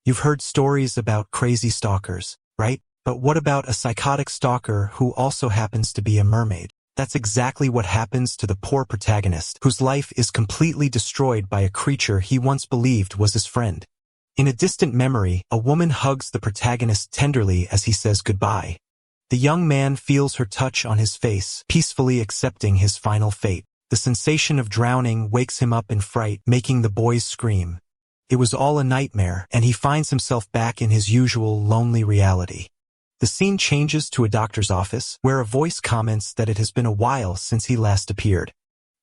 You've heard stories about crazy stalkers, right? But what about a psychotic stalker who also happens to be a mermaid? That's exactly what happens to the poor protagonist, whose life is completely destroyed by a creature he once believed was his friend. In a distant memory, a woman hugs the protagonist tenderly as he says goodbye. The young man feels her touch on his face, peacefully accepting his final fate. The sensation of drowning wakes him up in fright, making the boys scream. It was all a nightmare, and he finds himself back in his usual lonely reality. The scene changes to a doctor's office, where a voice comments that it has been a while since he last appeared.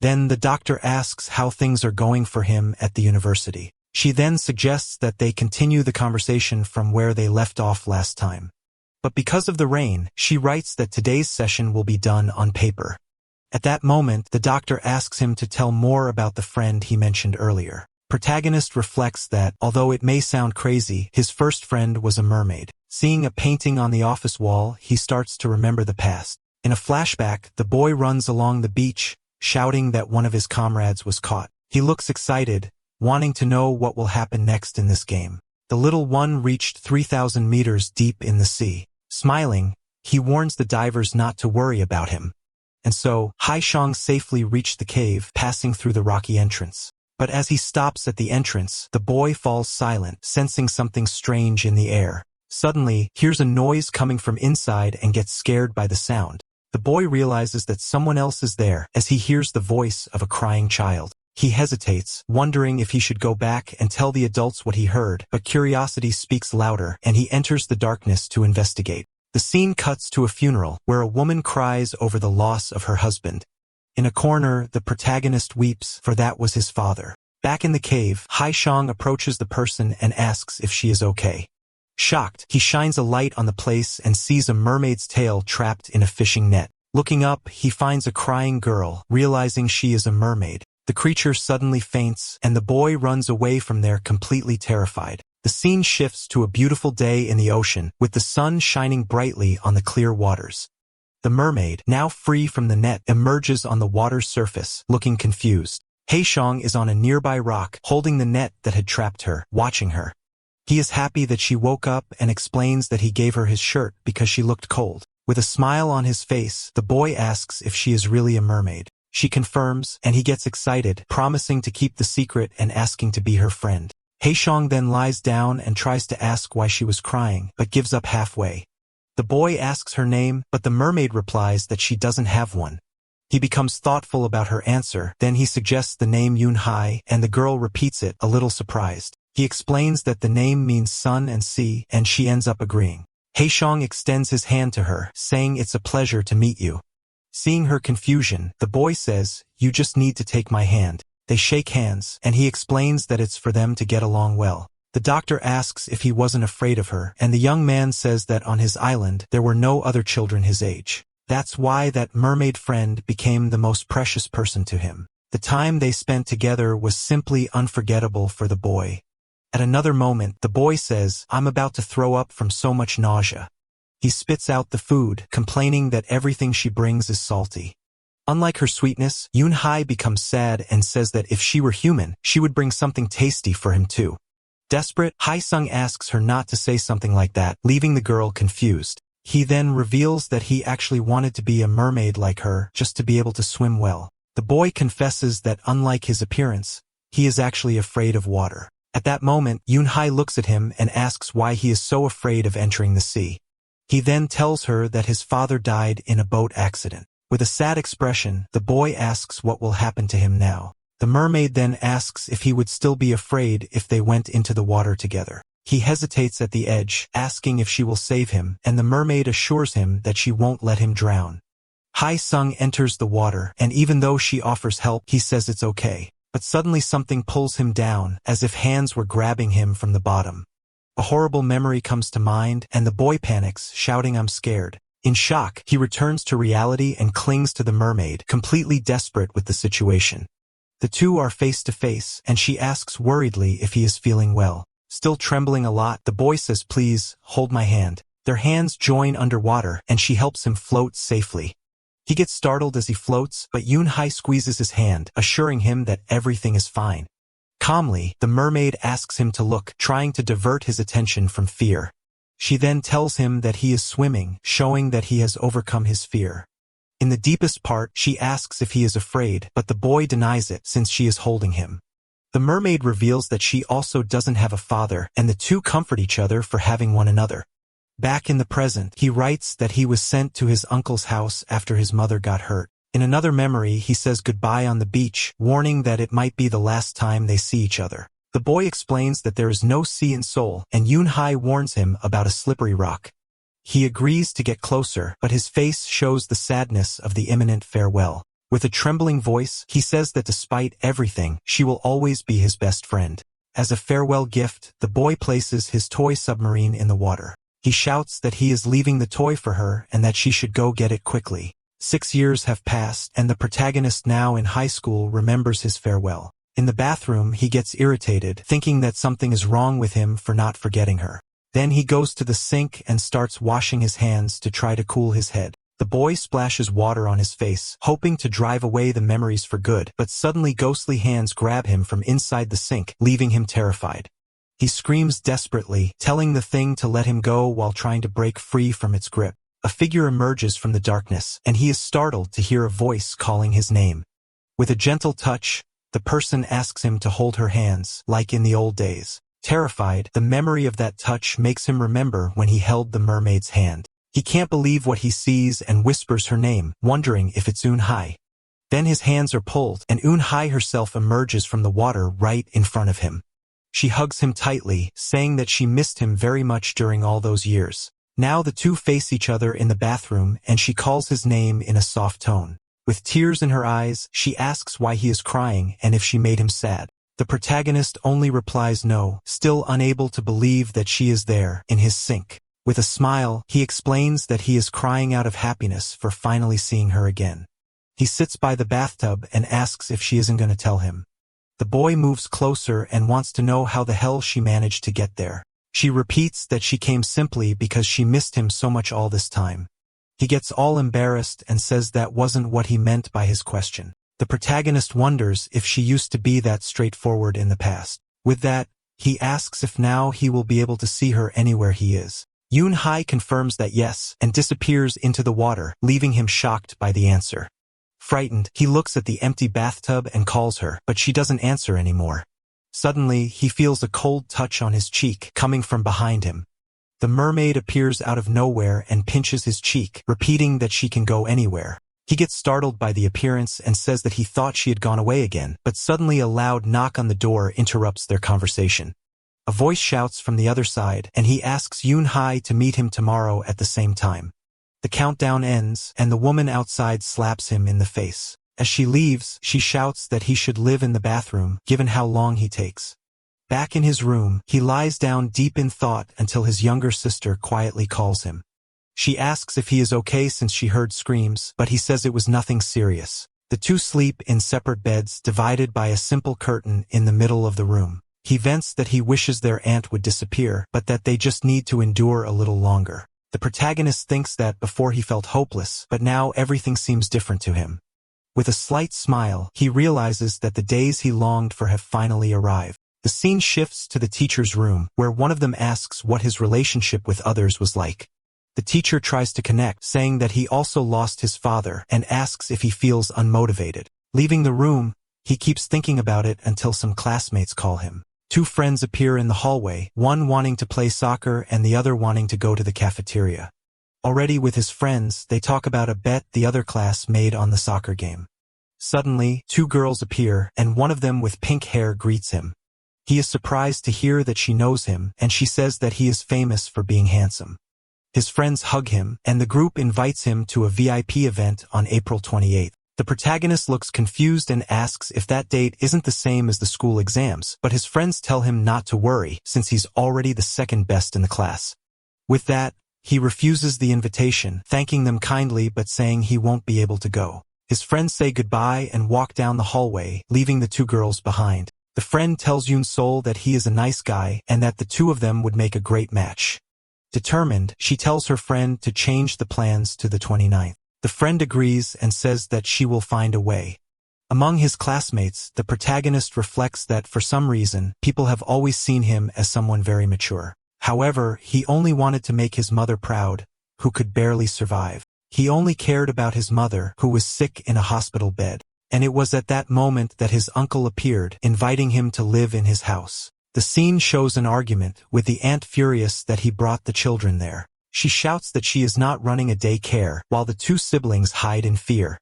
Then the doctor asks how things are going for him at the university. She then suggests that they continue the conversation from where they left off last time. But because of the rain, she writes that today's session will be done on paper. At that moment, the doctor asks him to tell more about the friend he mentioned earlier. Protagonist reflects that, although it may sound crazy, his first friend was a mermaid. Seeing a painting on the office wall, he starts to remember the past. In a flashback, the boy runs along the beach, shouting that one of his comrades was caught. He looks excited, wanting to know what will happen next in this game. The little one reached 3,000 meters deep in the sea. Smiling, he warns the divers not to worry about him. And so, Haishang safely reached the cave, passing through the rocky entrance. But as he stops at the entrance, the boy falls silent, sensing something strange in the air. Suddenly, hears a noise coming from inside and gets scared by the sound. The boy realizes that someone else is there as he hears the voice of a crying child. He hesitates, wondering if he should go back and tell the adults what he heard, but curiosity speaks louder, and he enters the darkness to investigate. The scene cuts to a funeral, where a woman cries over the loss of her husband. In a corner, the protagonist weeps, for that was his father. Back in the cave, Haishang approaches the person and asks if she is okay. Shocked, he shines a light on the place and sees a mermaid's tail trapped in a fishing net. Looking up, he finds a crying girl, realizing she is a mermaid. The creature suddenly faints, and the boy runs away from there completely terrified. The scene shifts to a beautiful day in the ocean, with the sun shining brightly on the clear waters. The mermaid, now free from the net, emerges on the water's surface, looking confused. Haishang is on a nearby rock, holding the net that had trapped her, watching her. He is happy that she woke up and explains that he gave her his shirt because she looked cold. With a smile on his face, the boy asks if she is really a mermaid. She confirms, and he gets excited, promising to keep the secret and asking to be her friend. Haishang then lies down and tries to ask why she was crying, but gives up halfway. The boy asks her name, but the mermaid replies that she doesn't have one. He becomes thoughtful about her answer, then he suggests the name Yunhai, and the girl repeats it, a little surprised. He explains that the name means sun and sea, and she ends up agreeing. Haishang extends his hand to her, saying it's a pleasure to meet you. Seeing her confusion, the boy says, "You just need to take my hand." They shake hands, and he explains that it's for them to get along well. The doctor asks if he wasn't afraid of her, and the young man says that on his island, there were no other children his age. That's why that mermaid friend became the most precious person to him. The time they spent together was simply unforgettable for the boy. At another moment, the boy says, "I'm about to throw up from so much nausea." He spits out the food, complaining that everything she brings is salty. Unlike her sweetness, Yunhai becomes sad and says that if she were human, she would bring something tasty for him too. Desperate, Haishang asks her not to say something like that, leaving the girl confused. He then reveals that he actually wanted to be a mermaid like her, just to be able to swim well. The boy confesses that unlike his appearance, he is actually afraid of water. At that moment, Yunhai looks at him and asks why he is so afraid of entering the sea. He then tells her that his father died in a boat accident. With a sad expression, the boy asks what will happen to him now. The mermaid then asks if he would still be afraid if they went into the water together. He hesitates at the edge, asking if she will save him, and the mermaid assures him that she won't let him drown. Haishang enters the water, and even though she offers help, he says it's okay. But suddenly something pulls him down, as if hands were grabbing him from the bottom. A horrible memory comes to mind, and the boy panics, shouting, "I'm scared." In shock, he returns to reality and clings to the mermaid, completely desperate with the situation. The two are face to face, and she asks worriedly if he is feeling well. Still trembling a lot, the boy says, "Please, hold my hand." Their hands join underwater, and she helps him float safely. He gets startled as he floats, but Yunhai squeezes his hand, assuring him that everything is fine. Calmly, the mermaid asks him to look, trying to divert his attention from fear. She then tells him that he is swimming, showing that he has overcome his fear. In the deepest part, she asks if he is afraid, but the boy denies it since she is holding him. The mermaid reveals that she also doesn't have a father, and the two comfort each other for having one another. Back in the present, he writes that he was sent to his uncle's house after his mother got hurt. In another memory, he says goodbye on the beach, warning that it might be the last time they see each other. The boy explains that there is no sea in Seoul, and Yoon-hae warns him about a slippery rock. He agrees to get closer, but his face shows the sadness of the imminent farewell. With a trembling voice, he says that despite everything, she will always be his best friend. As a farewell gift, the boy places his toy submarine in the water. He shouts that he is leaving the toy for her and that she should go get it quickly. 6 years have passed, and the protagonist, now in high school, remembers his farewell. In the bathroom, he gets irritated, thinking that something is wrong with him for not forgetting her. Then he goes to the sink and starts washing his hands to try to cool his head. The boy splashes water on his face, hoping to drive away the memories for good, but suddenly ghostly hands grab him from inside the sink, leaving him terrified. He screams desperately, telling the thing to let him go while trying to break free from its grip. A figure emerges from the darkness, and he is startled to hear a voice calling his name. With a gentle touch, the person asks him to hold her hands, like in the old days. Terrified, the memory of that touch makes him remember when he held the mermaid's hand. He can't believe what he sees and whispers her name, wondering if it's Yoon-hae. Then his hands are pulled, and Yoon-hae herself emerges from the water right in front of him. She hugs him tightly, saying that she missed him very much during all those years. Now the two face each other in the bathroom, and she calls his name in a soft tone. With tears in her eyes, she asks why he is crying and if she made him sad. The protagonist only replies no, still unable to believe that she is there, in his sink. With a smile, he explains that he is crying out of happiness for finally seeing her again. He sits by the bathtub and asks if she isn't going to tell him. The boy moves closer and wants to know how the hell she managed to get there. She repeats that she came simply because she missed him so much all this time. He gets all embarrassed and says that wasn't what he meant by his question. The protagonist wonders if she used to be that straightforward in the past. With that, he asks if now he will be able to see her anywhere he is. Yoon-hae confirms that yes, and disappears into the water, leaving him shocked by the answer. Frightened, he looks at the empty bathtub and calls her, but she doesn't answer anymore. Suddenly, he feels a cold touch on his cheek, coming from behind him. The mermaid appears out of nowhere and pinches his cheek, repeating that she can go anywhere. He gets startled by the appearance and says that he thought she had gone away again, but suddenly a loud knock on the door interrupts their conversation. A voice shouts from the other side, and he asks Yoon-hae to meet him tomorrow at the same time. The countdown ends, and the woman outside slaps him in the face. As she leaves, she shouts that he should live in the bathroom, given how long he takes. Back in his room, he lies down deep in thought until his younger sister quietly calls him. She asks if he is okay since she heard screams, but he says it was nothing serious. The two sleep in separate beds divided by a simple curtain in the middle of the room. He vents that he wishes their aunt would disappear, but that they just need to endure a little longer. The protagonist thinks that before he felt hopeless, but now everything seems different to him. With a slight smile, he realizes that the days he longed for have finally arrived. The scene shifts to the teacher's room, where one of them asks what his relationship with others was like. The teacher tries to connect, saying that he also lost his father, and asks if he feels unmotivated. Leaving the room, he keeps thinking about it until some classmates call him. Two friends appear in the hallway, one wanting to play soccer and the other wanting to go to the cafeteria. Already with his friends, they talk about a bet the other class made on the soccer game. Suddenly, two girls appear, and one of them with pink hair greets him. He is surprised to hear that she knows him, and she says that he is famous for being handsome. His friends hug him, and the group invites him to a VIP event on April 28th. The protagonist looks confused and asks if that date isn't the same as the school exams, but his friends tell him not to worry, since he's already the second best in the class. With that, he refuses the invitation, thanking them kindly but saying he won't be able to go. His friends say goodbye and walk down the hallway, leaving the two girls behind. The friend tells Yoon-sol that he is a nice guy and that the two of them would make a great match. Determined, she tells her friend to change the plans to the 29th. The friend agrees and says that she will find a way. Among his classmates, the protagonist reflects that for some reason, people have always seen him as someone very mature. However, he only wanted to make his mother proud, who could barely survive. He only cared about his mother, who was sick in a hospital bed. And it was at that moment that his uncle appeared, inviting him to live in his house. The scene shows an argument, with the aunt furious that he brought the children there. She shouts that she is not running a daycare, while the two siblings hide in fear.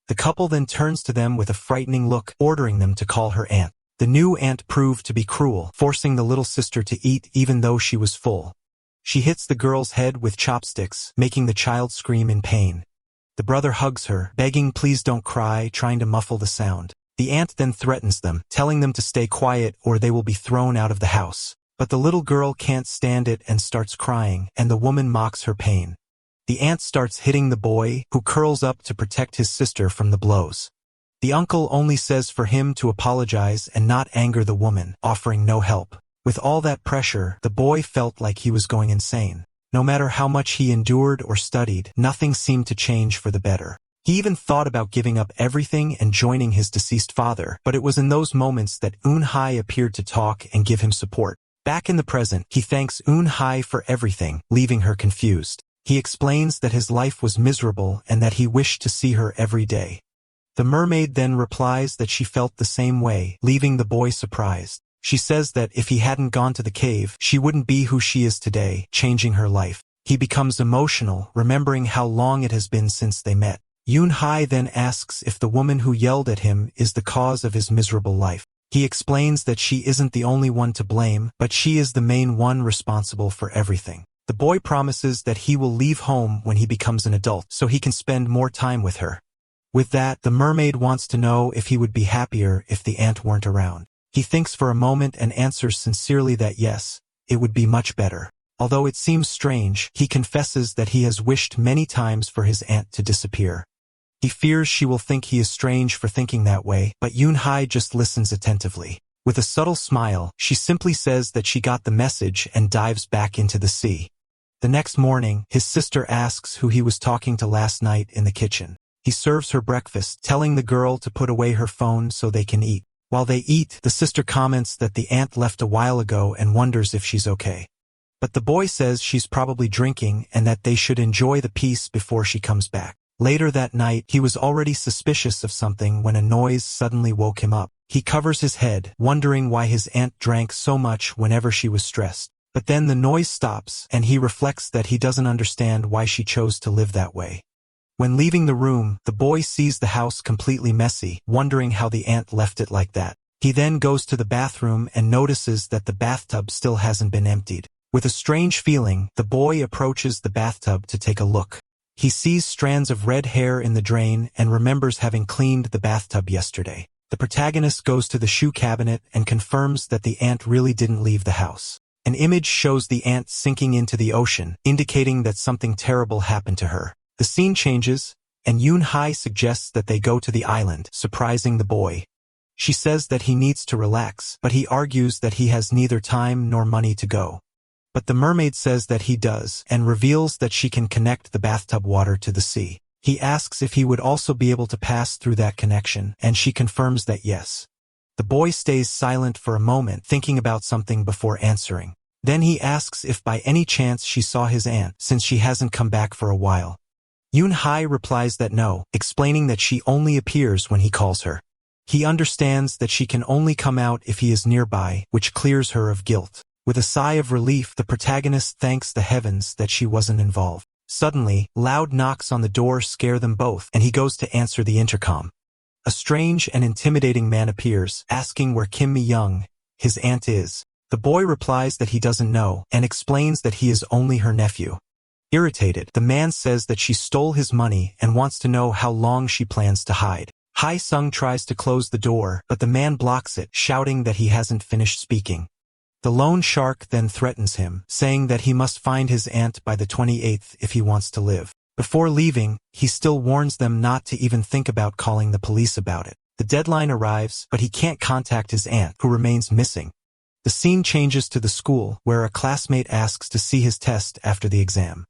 The couple then turns to them with a frightening look, ordering them to call her aunt. The new aunt proved to be cruel, forcing the little sister to eat even though she was full. She hits the girl's head with chopsticks, making the child scream in pain. The brother hugs her, begging please don't cry, trying to muffle the sound. The aunt then threatens them, telling them to stay quiet or they will be thrown out of the house. But the little girl can't stand it and starts crying, and the woman mocks her pain. The aunt starts hitting the boy, who curls up to protect his sister from the blows. The uncle only says for him to apologize and not anger the woman, offering no help. With all that pressure, the boy felt like he was going insane. No matter how much he endured or studied, nothing seemed to change for the better. He even thought about giving up everything and joining his deceased father, but it was in those moments that Eun-hye appeared to talk and give him support. Back in the present, he thanks Eun-hye for everything, leaving her confused. He explains that his life was miserable and that he wished to see her every day. The mermaid then replies that she felt the same way, leaving the boy surprised. She says that if he hadn't gone to the cave, she wouldn't be who she is today, changing her life. He becomes emotional, remembering how long it has been since they met. Eun-hye then asks if the woman who yelled at him is the cause of his miserable life. He explains that she isn't the only one to blame, but she is the main one responsible for everything. The boy promises that he will leave home when he becomes an adult so he can spend more time with her. With that, the mermaid wants to know if he would be happier if the aunt weren't around. He thinks for a moment and answers sincerely that yes, it would be much better. Although it seems strange, he confesses that he has wished many times for his aunt to disappear. He fears she will think he is strange for thinking that way, but Eun-hye just listens attentively. With a subtle smile, she simply says that she got the message and dives back into the sea. The next morning, his sister asks who he was talking to last night in the kitchen. He serves her breakfast, telling the girl to put away her phone so they can eat. While they eat, the sister comments that the aunt left a while ago and wonders if she's okay. But the boy says she's probably drinking and that they should enjoy the peace before she comes back. Later that night, he was already suspicious of something when a noise suddenly woke him up. He covers his head, wondering why his aunt drank so much whenever she was stressed. But then the noise stops, and he reflects that he doesn't understand why she chose to live that way. When leaving the room, the boy sees the house completely messy, wondering how the aunt left it like that. He then goes to the bathroom and notices that the bathtub still hasn't been emptied. With a strange feeling, the boy approaches the bathtub to take a look. He sees strands of red hair in the drain and remembers having cleaned the bathtub yesterday. The protagonist goes to the shoe cabinet and confirms that the aunt really didn't leave the house. An image shows the aunt sinking into the ocean, indicating that something terrible happened to her. The scene changes, and Eun-hye suggests that they go to the island, surprising the boy. She says that he needs to relax, but he argues that he has neither time nor money to go. But the mermaid says that he does, and reveals that she can connect the bathtub water to the sea. He asks if he would also be able to pass through that connection, and she confirms that yes. The boy stays silent for a moment, thinking about something before answering. Then he asks if by any chance she saw his aunt, since she hasn't come back for a while. Eun-hye replies that no, explaining that she only appears when he calls her. He understands that she can only come out if he is nearby, which clears her of guilt. With a sigh of relief, the protagonist thanks the heavens that she wasn't involved. Suddenly, loud knocks on the door scare them both, and he goes to answer the intercom. A strange and intimidating man appears, asking where Kim Mi-young, his aunt, is. The boy replies that he doesn't know, and explains that he is only her nephew. Irritated, the man says that she stole his money and wants to know how long she plans to hide. Hae-sung tries to close the door, but the man blocks it, shouting that he hasn't finished speaking. The loan shark then threatens him, saying that he must find his aunt by the 28th if he wants to live. Before leaving, he still warns them not to even think about calling the police about it. The deadline arrives, but he can't contact his aunt, who remains missing. The scene changes to the school, where a classmate asks to see his test after the exam.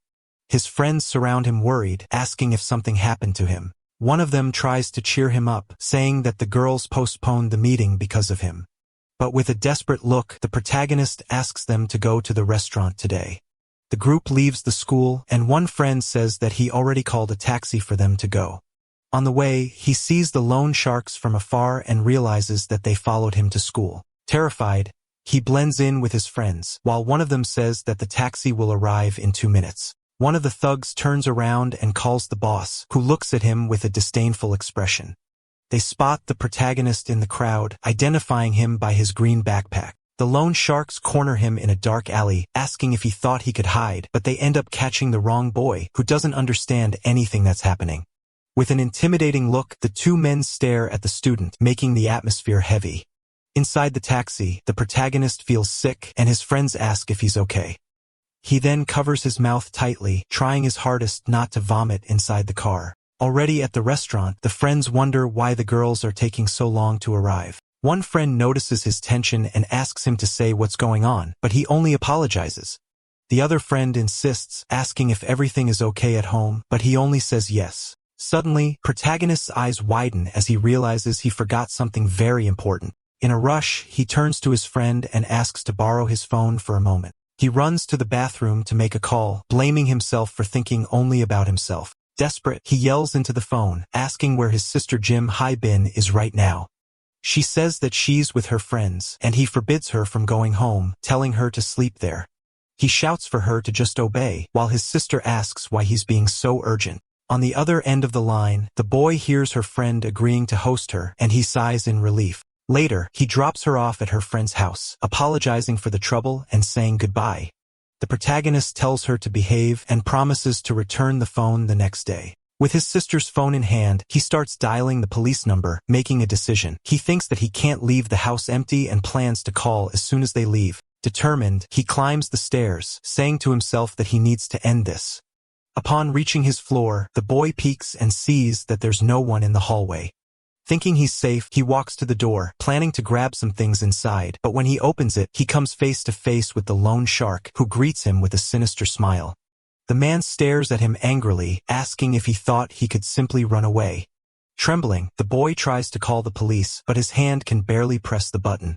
His friends surround him worried, asking if something happened to him. One of them tries to cheer him up, saying that the girls postponed the meeting because of him. But with a desperate look, the protagonist asks them to go to the restaurant today. The group leaves the school, and one friend says that he already called a taxi for them to go. On the way, he sees the loan sharks from afar and realizes that they followed him to school. Terrified, he blends in with his friends, while one of them says that the taxi will arrive in 2 minutes. One of the thugs turns around and calls the boss, who looks at him with a disdainful expression. They spot the protagonist in the crowd, identifying him by his green backpack. The loan sharks corner him in a dark alley, asking if he thought he could hide, but they end up catching the wrong boy, who doesn't understand anything that's happening. With an intimidating look, the two men stare at the student, making the atmosphere heavy. Inside the taxi, the protagonist feels sick, and his friends ask if he's okay. He then covers his mouth tightly, trying his hardest not to vomit inside the car. Already at the restaurant, the friends wonder why the girls are taking so long to arrive. One friend notices his tension and asks him to say what's going on, but he only apologizes. The other friend insists, asking if everything is okay at home, but he only says yes. Suddenly, protagonist's eyes widen as he realizes he forgot something very important. In a rush, he turns to his friend and asks to borrow his phone for a moment. He runs to the bathroom to make a call, blaming himself for thinking only about himself. Desperate, he yells into the phone, asking where his sister Jim Hai-bin is right now. She says that she's with her friends, and he forbids her from going home, telling her to sleep there. He shouts for her to just obey, while his sister asks why he's being so urgent. On the other end of the line, the boy hears her friend agreeing to host her, and he sighs in relief. Later, he drops her off at her friend's house, apologizing for the trouble and saying goodbye. The protagonist tells her to behave and promises to return the phone the next day. With his sister's phone in hand, he starts dialing the police number, making a decision. He thinks that he can't leave the house empty and plans to call as soon as they leave. Determined, he climbs the stairs, saying to himself that he needs to end this. Upon reaching his floor, the boy peeks and sees that there's no one in the hallway. Thinking he's safe, he walks to the door, planning to grab some things inside, but when he opens it, he comes face to face with the lone shark, who greets him with a sinister smile. The man stares at him angrily, asking if he thought he could simply run away. Trembling, the boy tries to call the police, but his hand can barely press the button.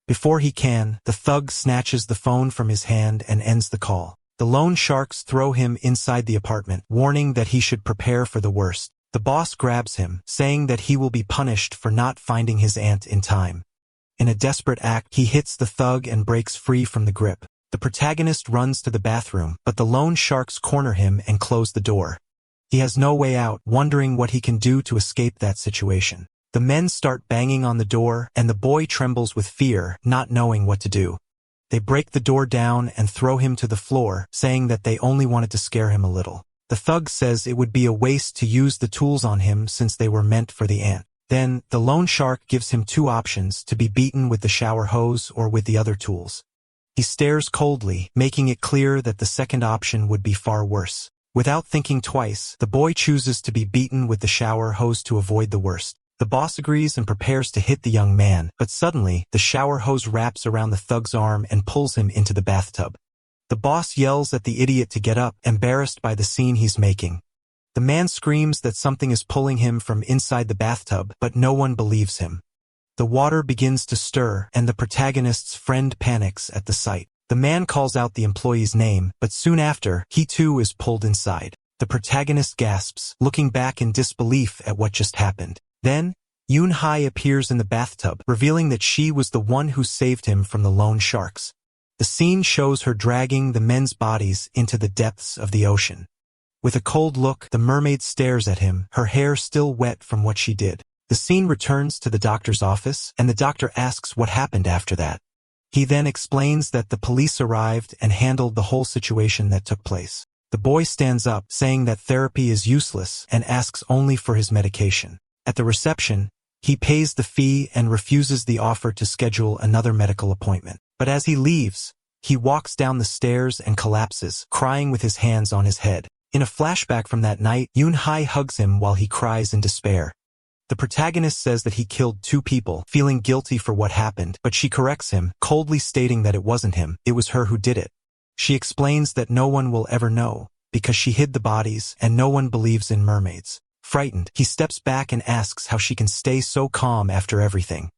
Before he can, the thug snatches the phone from his hand and ends the call. The lone sharks throw him inside the apartment, warning that he should prepare for the worst. The boss grabs him, saying that he will be punished for not finding his aunt in time. In a desperate act, he hits the thug and breaks free from the grip. The protagonist runs to the bathroom, but the lone sharks corner him and close the door. He has no way out, wondering what he can do to escape that situation. The men start banging on the door, and the boy trembles with fear, not knowing what to do. They break the door down and throw him to the floor, saying that they only wanted to scare him a little. The thug says it would be a waste to use the tools on him since they were meant for the ant. Then, the lone shark gives him two options: to be beaten with the shower hose or with the other tools. He stares coldly, making it clear that the second option would be far worse. Without thinking twice, the boy chooses to be beaten with the shower hose to avoid the worst. The boss agrees and prepares to hit the young man, but suddenly, the shower hose wraps around the thug's arm and pulls him into the bathtub. The boss yells at the idiot to get up, embarrassed by the scene he's making. The man screams that something is pulling him from inside the bathtub, but no one believes him. The water begins to stir, and the protagonist's friend panics at the sight. The man calls out the employee's name, but soon after, he too is pulled inside. The protagonist gasps, looking back in disbelief at what just happened. Then, Yoon-hai appears in the bathtub, revealing that she was the one who saved him from the lone sharks. The scene shows her dragging the men's bodies into the depths of the ocean. With a cold look, the mermaid stares at him, her hair still wet from what she did. The scene returns to the doctor's office, and the doctor asks what happened after that. He then explains that the police arrived and handled the whole situation that took place. The boy stands up, saying that therapy is useless and asks only for his medication. At the reception, he pays the fee and refuses the offer to schedule another medical appointment. But as he leaves, he walks down the stairs and collapses, crying with his hands on his head. In a flashback from that night, Yoon-hai hugs him while he cries in despair. The protagonist says that he killed 2 people, feeling guilty for what happened, but she corrects him, coldly stating that it wasn't him, it was her who did it. She explains that no one will ever know, because she hid the bodies and no one believes in mermaids. Frightened, he steps back and asks how she can stay so calm after everything.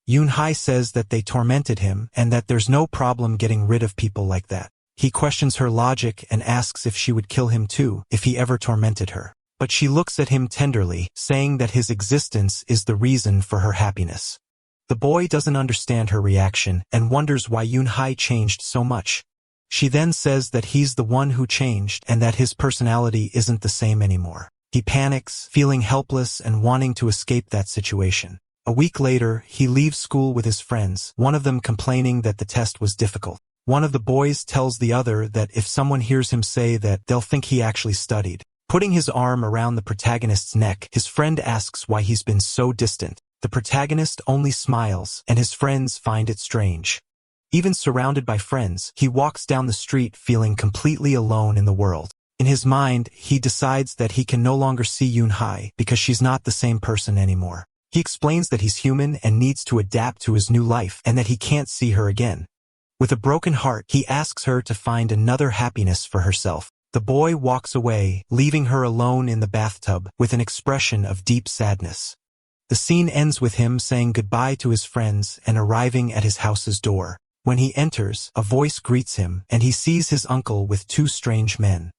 Yoon-hae says that they tormented him and that there's no problem getting rid of people like that. He questions her logic and asks if she would kill him too if he ever tormented her. But she looks at him tenderly, saying that his existence is the reason for her happiness. The boy doesn't understand her reaction and wonders why Yoon-hae changed so much. She then says that he's the one who changed and that his personality isn't the same anymore. He panics, feeling helpless and wanting to escape that situation. A week later, he leaves school with his friends, one of them complaining that the test was difficult. One of the boys tells the other that if someone hears him say that, they'll think he actually studied. Putting his arm around the protagonist's neck, his friend asks why he's been so distant. The protagonist only smiles, and his friends find it strange. Even surrounded by friends, he walks down the street feeling completely alone in the world. In his mind, he decides that he can no longer see Yoon-hae because she's not the same person anymore. He explains that he's human and needs to adapt to his new life and that he can't see her again. With a broken heart, he asks her to find another happiness for herself. The boy walks away, leaving her alone in the bathtub with an expression of deep sadness. The scene ends with him saying goodbye to his friends and arriving at his house's door. When he enters, a voice greets him, and he sees his uncle with two strange men.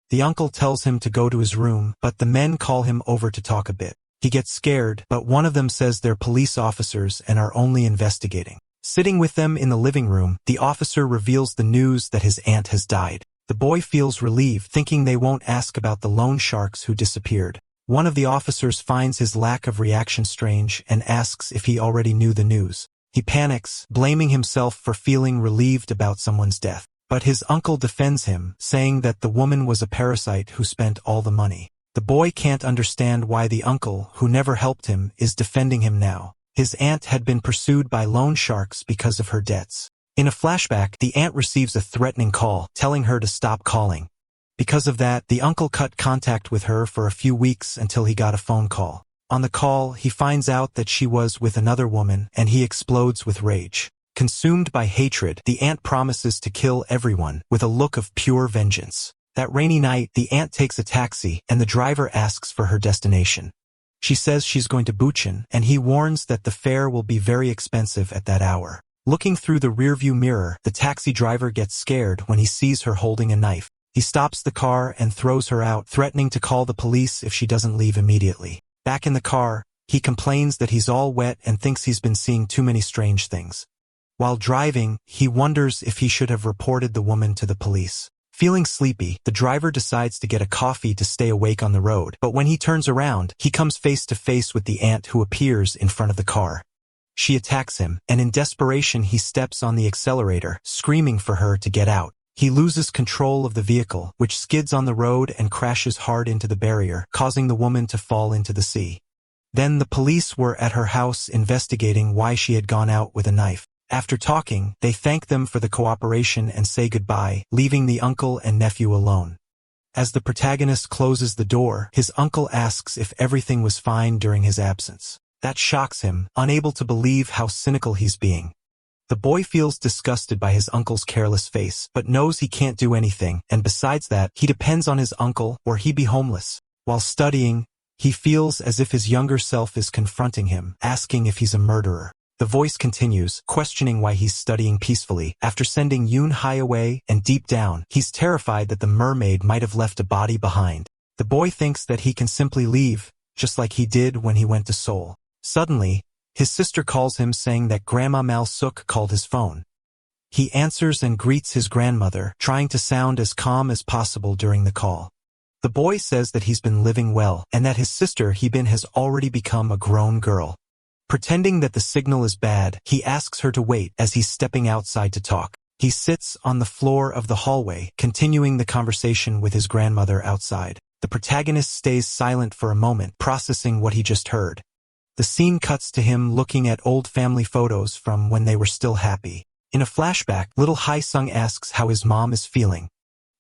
The uncle tells him to go to his room, but the men call him over to talk a bit. He gets scared, but one of them says they're police officers and are only investigating. Sitting with them in the living room, the officer reveals the news that his aunt has died. The boy feels relieved, thinking they won't ask about the loan sharks who disappeared. One of the officers finds his lack of reaction strange and asks if he already knew the news. He panics, blaming himself for feeling relieved about someone's death. But his uncle defends him, saying that the woman was a parasite who spent all the money. The boy can't understand why the uncle, who never helped him, is defending him now. His aunt had been pursued by loan sharks because of her debts. In a flashback, the aunt receives a threatening call, telling her to stop calling. Because of that, the uncle cut contact with her for a few weeks until he got a phone call. On the call, he finds out that she was with another woman, and he explodes with rage. Consumed by hatred, the aunt promises to kill everyone, with a look of pure vengeance. That rainy night, the aunt takes a taxi, and the driver asks for her destination. She says she's going to Bucheon, and he warns that the fare will be very expensive at that hour. Looking through the rearview mirror, the taxi driver gets scared when he sees her holding a knife. He stops the car and throws her out, threatening to call the police if she doesn't leave immediately. Back in the car, he complains that he's all wet and thinks he's been seeing too many strange things. While driving, he wonders if he should have reported the woman to the police. Feeling sleepy, the driver decides to get a coffee to stay awake on the road, but when he turns around, he comes face to face with the aunt who appears in front of the car. She attacks him, and in desperation he steps on the accelerator, screaming for her to get out. He loses control of the vehicle, which skids on the road and crashes hard into the barrier, causing the woman to fall into the sea. Then the police were at her house investigating why she had gone out with a knife. After talking, they thank them for the cooperation and say goodbye, leaving the uncle and nephew alone. As the protagonist closes the door, his uncle asks if everything was fine during his absence. That shocks him, unable to believe how cynical he's being. The boy feels disgusted by his uncle's careless face, but knows he can't do anything, and besides that, he depends on his uncle or he'd be homeless. While studying, he feels as if his younger self is confronting him, asking if he's a murderer. The voice continues, questioning why he's studying peacefully, after sending Yoon-hae away, and deep down, he's terrified that the mermaid might have left a body behind. The boy thinks that he can simply leave, just like he did when he went to Seoul. Suddenly, his sister calls him saying that Grandma Mal-suk called his phone. He answers and greets his grandmother, trying to sound as calm as possible during the call. The boy says that he's been living well, and that his sister Hee-bin has already become a grown girl. Pretending that the signal is bad, he asks her to wait as he's stepping outside to talk. He sits on the floor of the hallway, continuing the conversation with his grandmother outside. The protagonist stays silent for a moment, processing what he just heard. The scene cuts to him looking at old family photos from when they were still happy. In a flashback, little Hae-sung asks how his mom is feeling.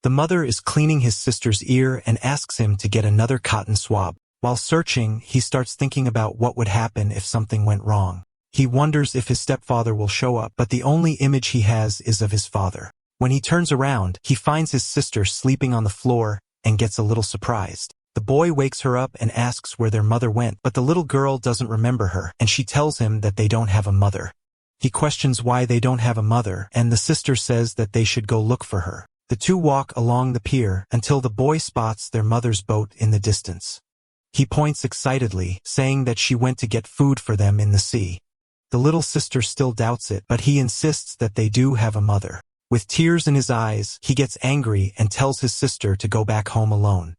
The mother is cleaning his sister's ear and asks him to get another cotton swab. While searching, he starts thinking about what would happen if something went wrong. He wonders if his stepfather will show up, but the only image he has is of his father. When he turns around, he finds his sister sleeping on the floor and gets a little surprised. The boy wakes her up and asks where their mother went, but the little girl doesn't remember her, and she tells him that they don't have a mother. He questions why they don't have a mother, and the sister says that they should go look for her. The two walk along the pier until the boy spots their mother's boat in the distance. He points excitedly, saying that she went to get food for them in the sea. The little sister still doubts it, but he insists that they do have a mother. With tears in his eyes, he gets angry and tells his sister to go back home alone.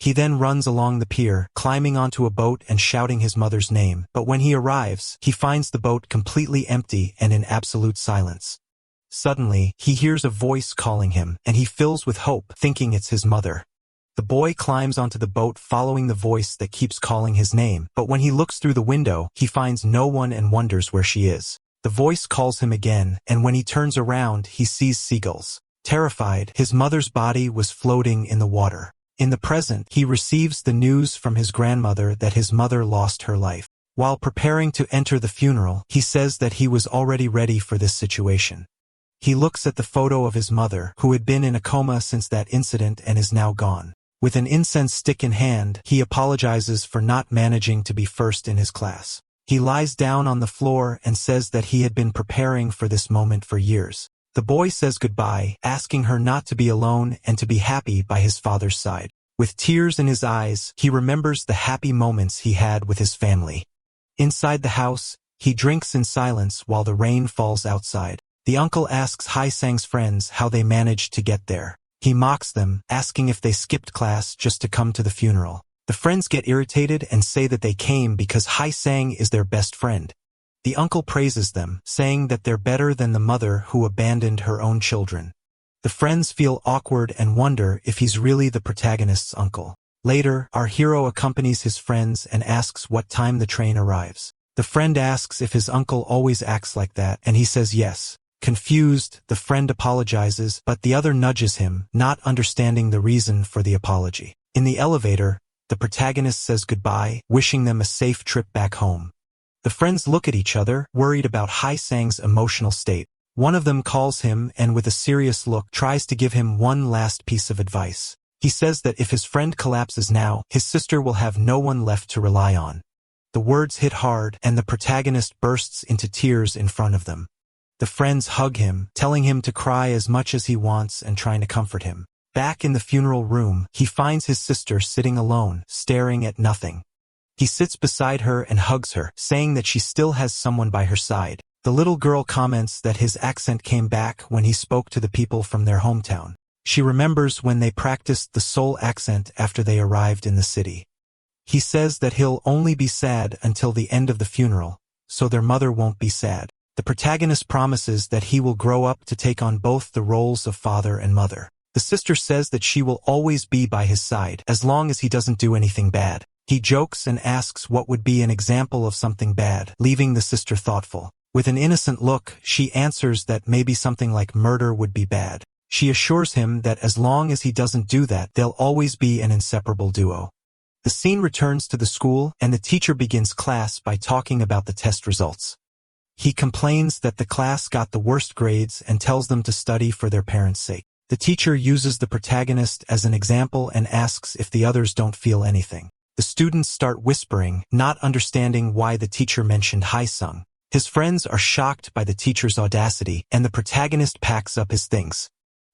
He then runs along the pier, climbing onto a boat and shouting his mother's name, but when he arrives, he finds the boat completely empty and in absolute silence. Suddenly, he hears a voice calling him, and he fills with hope, thinking it's his mother. The boy climbs onto the boat following the voice that keeps calling his name, but when he looks through the window, he finds no one and wonders where she is. The voice calls him again, and when he turns around, he sees seagulls. Terrified, his mother's body was floating in the water. In the present, he receives the news from his grandmother that his mother lost her life. While preparing to enter the funeral, he says that he was already ready for this situation. He looks at the photo of his mother, who had been in a coma since that incident and is now gone. With an incense stick in hand, he apologizes for not managing to be first in his class. He lies down on the floor and says that he had been preparing for this moment for years. The boy says goodbye, asking her not to be alone and to be happy by his father's side. With tears in his eyes, he remembers the happy moments he had with his family. Inside the house, he drinks in silence while the rain falls outside. The uncle asks Hae-sang's friends how they managed to get there. He mocks them, asking if they skipped class just to come to the funeral. The friends get irritated and say that they came because Hae-sang is their best friend. The uncle praises them, saying that they're better than the mother who abandoned her own children. The friends feel awkward and wonder if he's really the protagonist's uncle. Later, our hero accompanies his friends and asks what time the train arrives. The friend asks if his uncle always acts like that, and he says yes. Confused, the friend apologizes, but the other nudges him, not understanding the reason for the apology. In the elevator, the protagonist says goodbye, wishing them a safe trip back home. The friends look at each other, worried about Hae-sang's emotional state. One of them calls him and with a serious look tries to give him one last piece of advice. He says that if his friend collapses now, his sister will have no one left to rely on. The words hit hard, and the protagonist bursts into tears in front of them. The friends hug him, telling him to cry as much as he wants and trying to comfort him. Back in the funeral room, he finds his sister sitting alone, staring at nothing. He sits beside her and hugs her, saying that she still has someone by her side. The little girl comments that his accent came back when he spoke to the people from their hometown. She remembers when they practiced the Seoul accent after they arrived in the city. He says that he'll only be sad until the end of the funeral, so their mother won't be sad. The protagonist promises that he will grow up to take on both the roles of father and mother. The sister says that she will always be by his side, as long as he doesn't do anything bad. He jokes and asks what would be an example of something bad, leaving the sister thoughtful. With an innocent look, she answers that maybe something like murder would be bad. She assures him that as long as he doesn't do that, they'll always be an inseparable duo. The scene returns to the school, and the teacher begins class by talking about the test results. He complains that the class got the worst grades and tells them to study for their parents' sake. The teacher uses the protagonist as an example and asks if the others don't feel anything. The students start whispering, not understanding why the teacher mentioned Hae-sung. His friends are shocked by the teacher's audacity, and the protagonist packs up his things.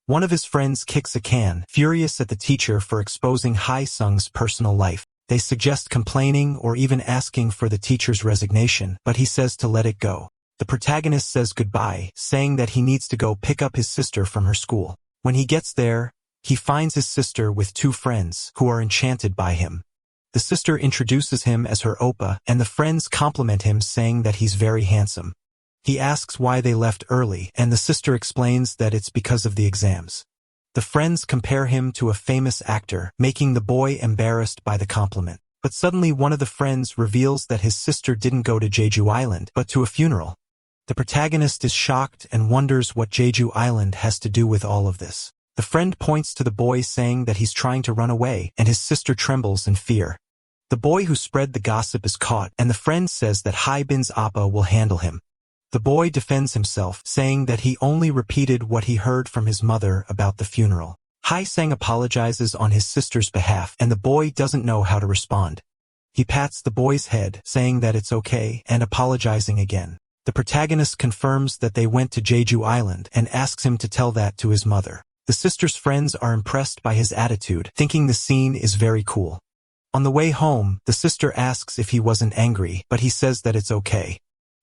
One of his friends kicks a can, furious at the teacher for exposing Hae-sung's personal life. They suggest complaining or even asking for the teacher's resignation, but he says to let it go. The protagonist says goodbye, saying that he needs to go pick up his sister from her school. When he gets there, he finds his sister with two friends, who are enchanted by him. The sister introduces him as her oppa, and the friends compliment him, saying that he's very handsome. He asks why they left early, and the sister explains that it's because of the exams. The friends compare him to a famous actor, making the boy embarrassed by the compliment. But suddenly one of the friends reveals that his sister didn't go to Jeju Island, but to a funeral. The protagonist is shocked and wonders what Jeju Island has to do with all of this. The friend points to the boy, saying that he's trying to run away, and his sister trembles in fear. The boy who spread the gossip is caught, and the friend says that Hae-bin's appa will handle him. The boy defends himself, saying that he only repeated what he heard from his mother about the funeral. Sang apologizes on his sister's behalf, and the boy doesn't know how to respond. He pats the boy's head, saying that it's okay, and apologizing again. The protagonist confirms that they went to Jeju Island and asks him to tell that to his mother. The sister's friends are impressed by his attitude, thinking the scene is very cool. On the way home, the sister asks if he wasn't angry, but he says that it's okay.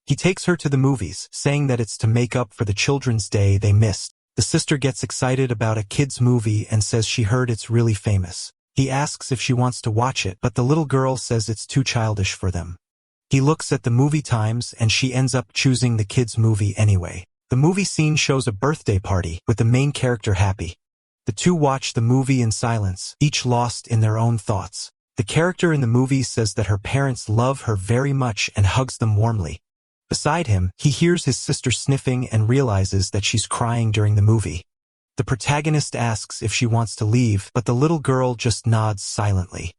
He takes her to the movies, saying that it's to make up for the Children's Day they missed. The sister gets excited about a kids' movie and says she heard it's really famous. He asks if she wants to watch it, but the little girl says it's too childish for them. He looks at the movie times and she ends up choosing the kids' movie anyway. The movie scene shows a birthday party, with the main character happy. The two watch the movie in silence, each lost in their own thoughts. The character in the movie says that her parents love her very much and hugs them warmly. Beside him, he hears his sister sniffing and realizes that she's crying during the movie. The protagonist asks if she wants to leave, but the little girl just nods silently.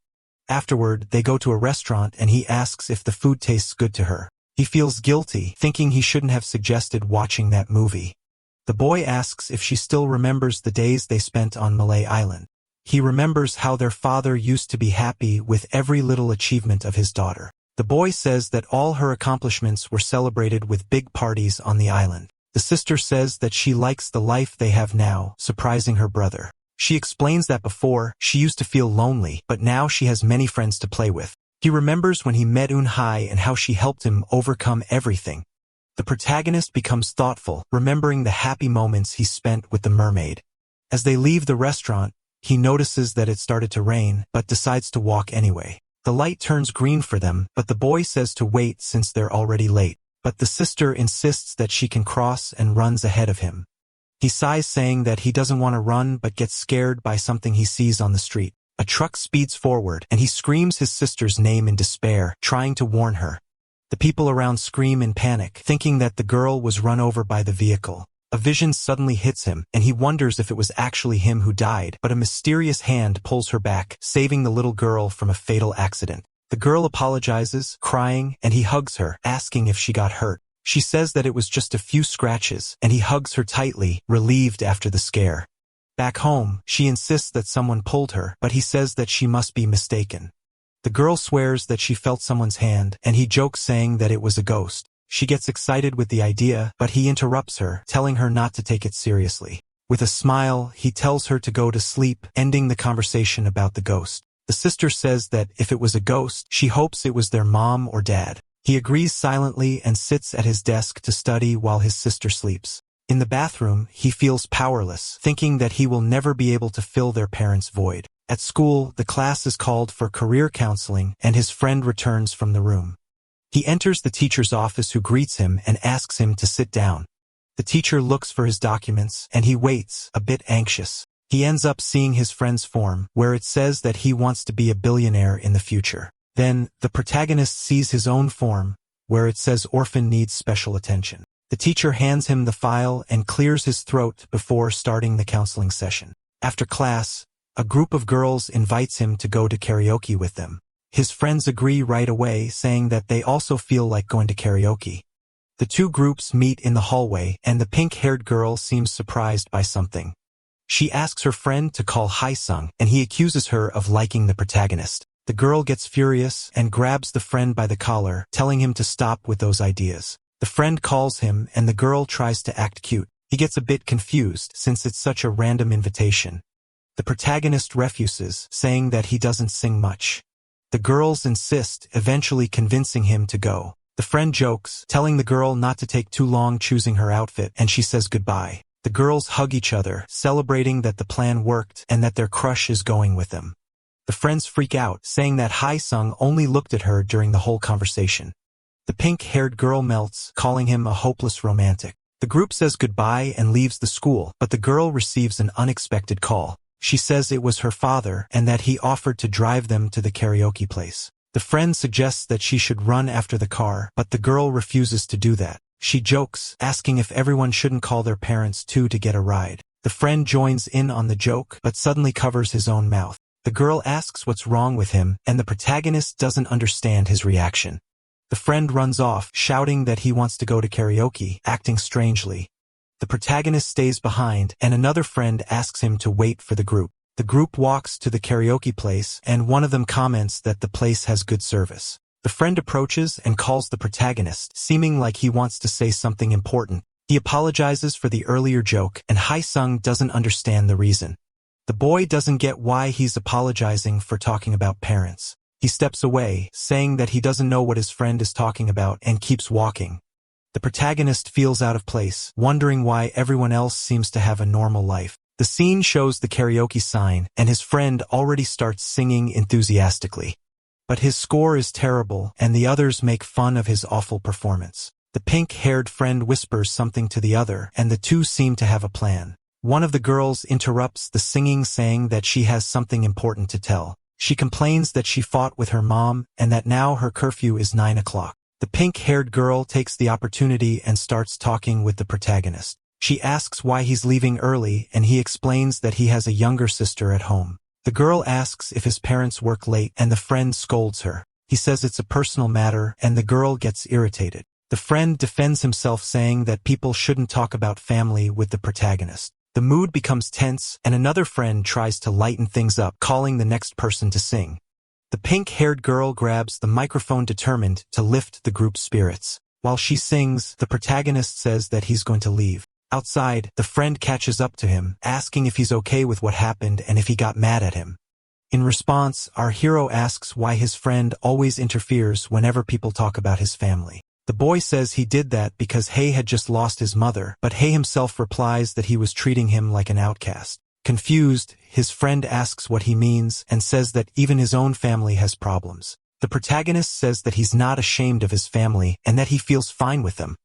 Afterward, they go to a restaurant and he asks if the food tastes good to her. He feels guilty, thinking he shouldn't have suggested watching that movie. The boy asks if she still remembers the days they spent on Malay Island. He remembers how their father used to be happy with every little achievement of his daughter. The boy says that all her accomplishments were celebrated with big parties on the island. The sister says that she likes the life they have now, surprising her brother. She explains that before, she used to feel lonely, but now she has many friends to play with. He remembers when he met Eun-hye and how she helped him overcome everything. The protagonist becomes thoughtful, remembering the happy moments he spent with the mermaid. As they leave the restaurant, he notices that it started to rain, but decides to walk anyway. The light turns green for them, but the boy says to wait since they're already late. But the sister insists that she can cross and runs ahead of him. He sighs, saying that he doesn't want to run but gets scared by something he sees on the street. A truck speeds forward, and he screams his sister's name in despair, trying to warn her. The people around scream in panic, thinking that the girl was run over by the vehicle. A vision suddenly hits him, and he wonders if it was actually him who died, but a mysterious hand pulls her back, saving the little girl from a fatal accident. The girl apologizes, crying, and he hugs her, asking if she got hurt. She says that it was just a few scratches, and he hugs her tightly, relieved after the scare. Back home, she insists that someone pulled her, but he says that she must be mistaken. The girl swears that she felt someone's hand, and he jokes, saying that it was a ghost. She gets excited with the idea, but he interrupts her, telling her not to take it seriously. With a smile, he tells her to go to sleep, ending the conversation about the ghost. The sister says that if it was a ghost, she hopes it was their mom or dad. He agrees silently and sits at his desk to study while his sister sleeps. In the bathroom, he feels powerless, thinking that he will never be able to fill their parents' void. At school, the class is called for career counseling, and his friend returns from the room. He enters the teacher's office, who greets him and asks him to sit down. The teacher looks for his documents, and he waits, a bit anxious. He ends up seeing his friend's form, where it says that he wants to be a billionaire in the future. Then, the protagonist sees his own form, where it says orphan needs special attention. The teacher hands him the file and clears his throat before starting the counseling session. After class, a group of girls invites him to go to karaoke with them. His friends agree right away, saying that they also feel like going to karaoke. The two groups meet in the hallway, and the pink-haired girl seems surprised by something. She asks her friend to call Haesung, and he accuses her of liking the protagonist. The girl gets furious and grabs the friend by the collar, telling him to stop with those ideas. The friend calls him, and the girl tries to act cute. He gets a bit confused, since it's such a random invitation. The protagonist refuses, saying that he doesn't sing much. The girls insist, eventually convincing him to go. The friend jokes, telling the girl not to take too long choosing her outfit, and she says goodbye. The girls hug each other, celebrating that the plan worked and that their crush is going with them. The friends freak out, saying that Haesung only looked at her during the whole conversation. The pink-haired girl melts, calling him a hopeless romantic. The group says goodbye and leaves the school, but the girl receives an unexpected call. She says it was her father and that he offered to drive them to the karaoke place. The friend suggests that she should run after the car, but the girl refuses to do that. She jokes, asking if everyone shouldn't call their parents too to get a ride. The friend joins in on the joke, but suddenly covers his own mouth. The girl asks what's wrong with him, and the protagonist doesn't understand his reaction. The friend runs off, shouting that he wants to go to karaoke, acting strangely. The protagonist stays behind, and another friend asks him to wait for the group. The group walks to the karaoke place, and one of them comments that the place has good service. The friend approaches and calls the protagonist, seeming like he wants to say something important. He apologizes for the earlier joke, and Hae-sung doesn't understand the reason. The boy doesn't get why he's apologizing for talking about parents. He steps away, saying that he doesn't know what his friend is talking about, and keeps walking. The protagonist feels out of place, wondering why everyone else seems to have a normal life. The scene shows the karaoke sign, and his friend already starts singing enthusiastically. But his score is terrible, and the others make fun of his awful performance. The pink-haired friend whispers something to the other, and the two seem to have a plan. One of the girls interrupts the singing, saying that she has something important to tell. She complains that she fought with her mom, and that now her curfew is 9 o'clock. The pink-haired girl takes the opportunity and starts talking with the protagonist. She asks why he's leaving early, and he explains that he has a younger sister at home. The girl asks if his parents work late, and the friend scolds her. He says it's a personal matter, and the girl gets irritated. The friend defends himself, saying that people shouldn't talk about family with the protagonist. The mood becomes tense, and another friend tries to lighten things up, calling the next person to sing. The pink-haired girl grabs the microphone, determined to lift the group's spirits. While she sings, the protagonist says that he's going to leave. Outside, the friend catches up to him, asking if he's okay with what happened and if he got mad at him. In response, our hero asks why his friend always interferes whenever people talk about his family. The boy says he did that because Hae had just lost his mother, but Hae himself replies that he was treating him like an outcast. Confused, his friend asks what he means and says that even his own family has problems. The protagonist says that he's not ashamed of his family and that he feels fine with them.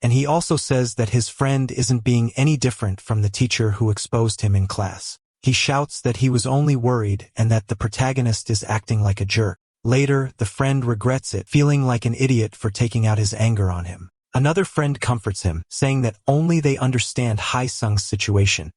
And he also says that his friend isn't being any different from the teacher who exposed him in class. He shouts that he was only worried and that the protagonist is acting like a jerk. Later, the friend regrets it, feeling like an idiot for taking out his anger on him. Another friend comforts him, saying that only they understand Hae-sung's situation.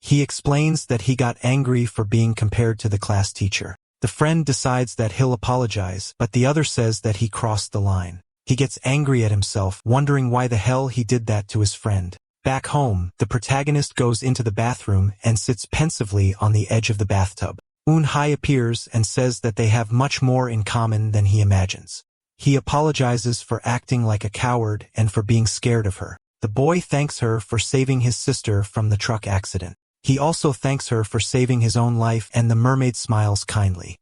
He explains that he got angry for being compared to the class teacher. The friend decides that he'll apologize, but the other says that he crossed the line. He gets angry at himself, wondering why the hell he did that to his friend. Back home, the protagonist goes into the bathroom and sits pensively on the edge of the bathtub. Eun-hae appears and says that they have much more in common than he imagines. He apologizes for acting like a coward and for being scared of her. The boy thanks her for saving his sister from the truck accident. He also thanks her for saving his own life, and the mermaid smiles kindly.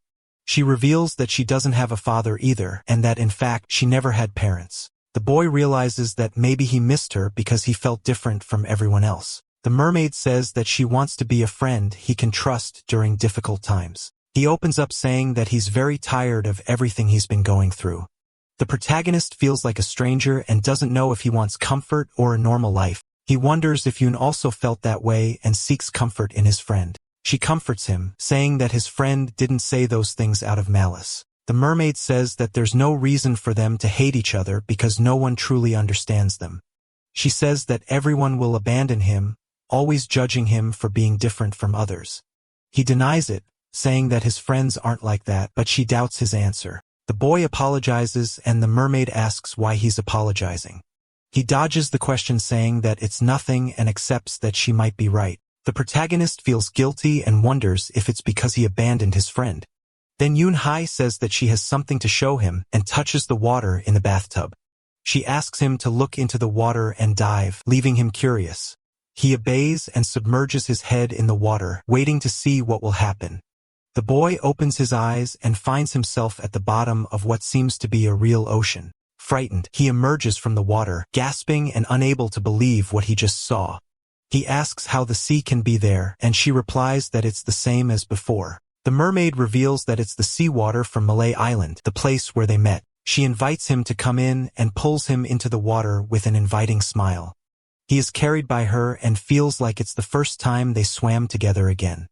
She reveals that she doesn't have a father either, and that in fact she never had parents. The boy realizes that maybe he missed her because he felt different from everyone else. The mermaid says that she wants to be a friend he can trust during difficult times. He opens up saying that he's very tired of everything he's been going through. The protagonist feels like a stranger and doesn't know if he wants comfort or a normal life. He wonders if Yoon also felt that way and seeks comfort in his friend. She comforts him, saying that his friend didn't say those things out of malice. The mermaid says that there's no reason for them to hate each other because no one truly understands them. She says that everyone will abandon him, always judging him for being different from others. He denies it, saying that his friends aren't like that, but she doubts his answer. The boy apologizes and the mermaid asks why he's apologizing. He dodges the question, saying that it's nothing, and accepts that she might be right. The protagonist feels guilty and wonders if it's because he abandoned his friend. Then Eun-hae says that she has something to show him and touches the water in the bathtub. She asks him to look into the water and dive, leaving him curious. He obeys and submerges his head in the water, waiting to see what will happen. The boy opens his eyes and finds himself at the bottom of what seems to be a real ocean. Frightened, he emerges from the water, gasping and unable to believe what he just saw. He asks how the sea can be there, and she replies that it's the same as before. The mermaid reveals that it's the seawater from Malay Island, the place where they met. She invites him to come in and pulls him into the water with an inviting smile. He is carried by her and feels like it's the first time they swam together again.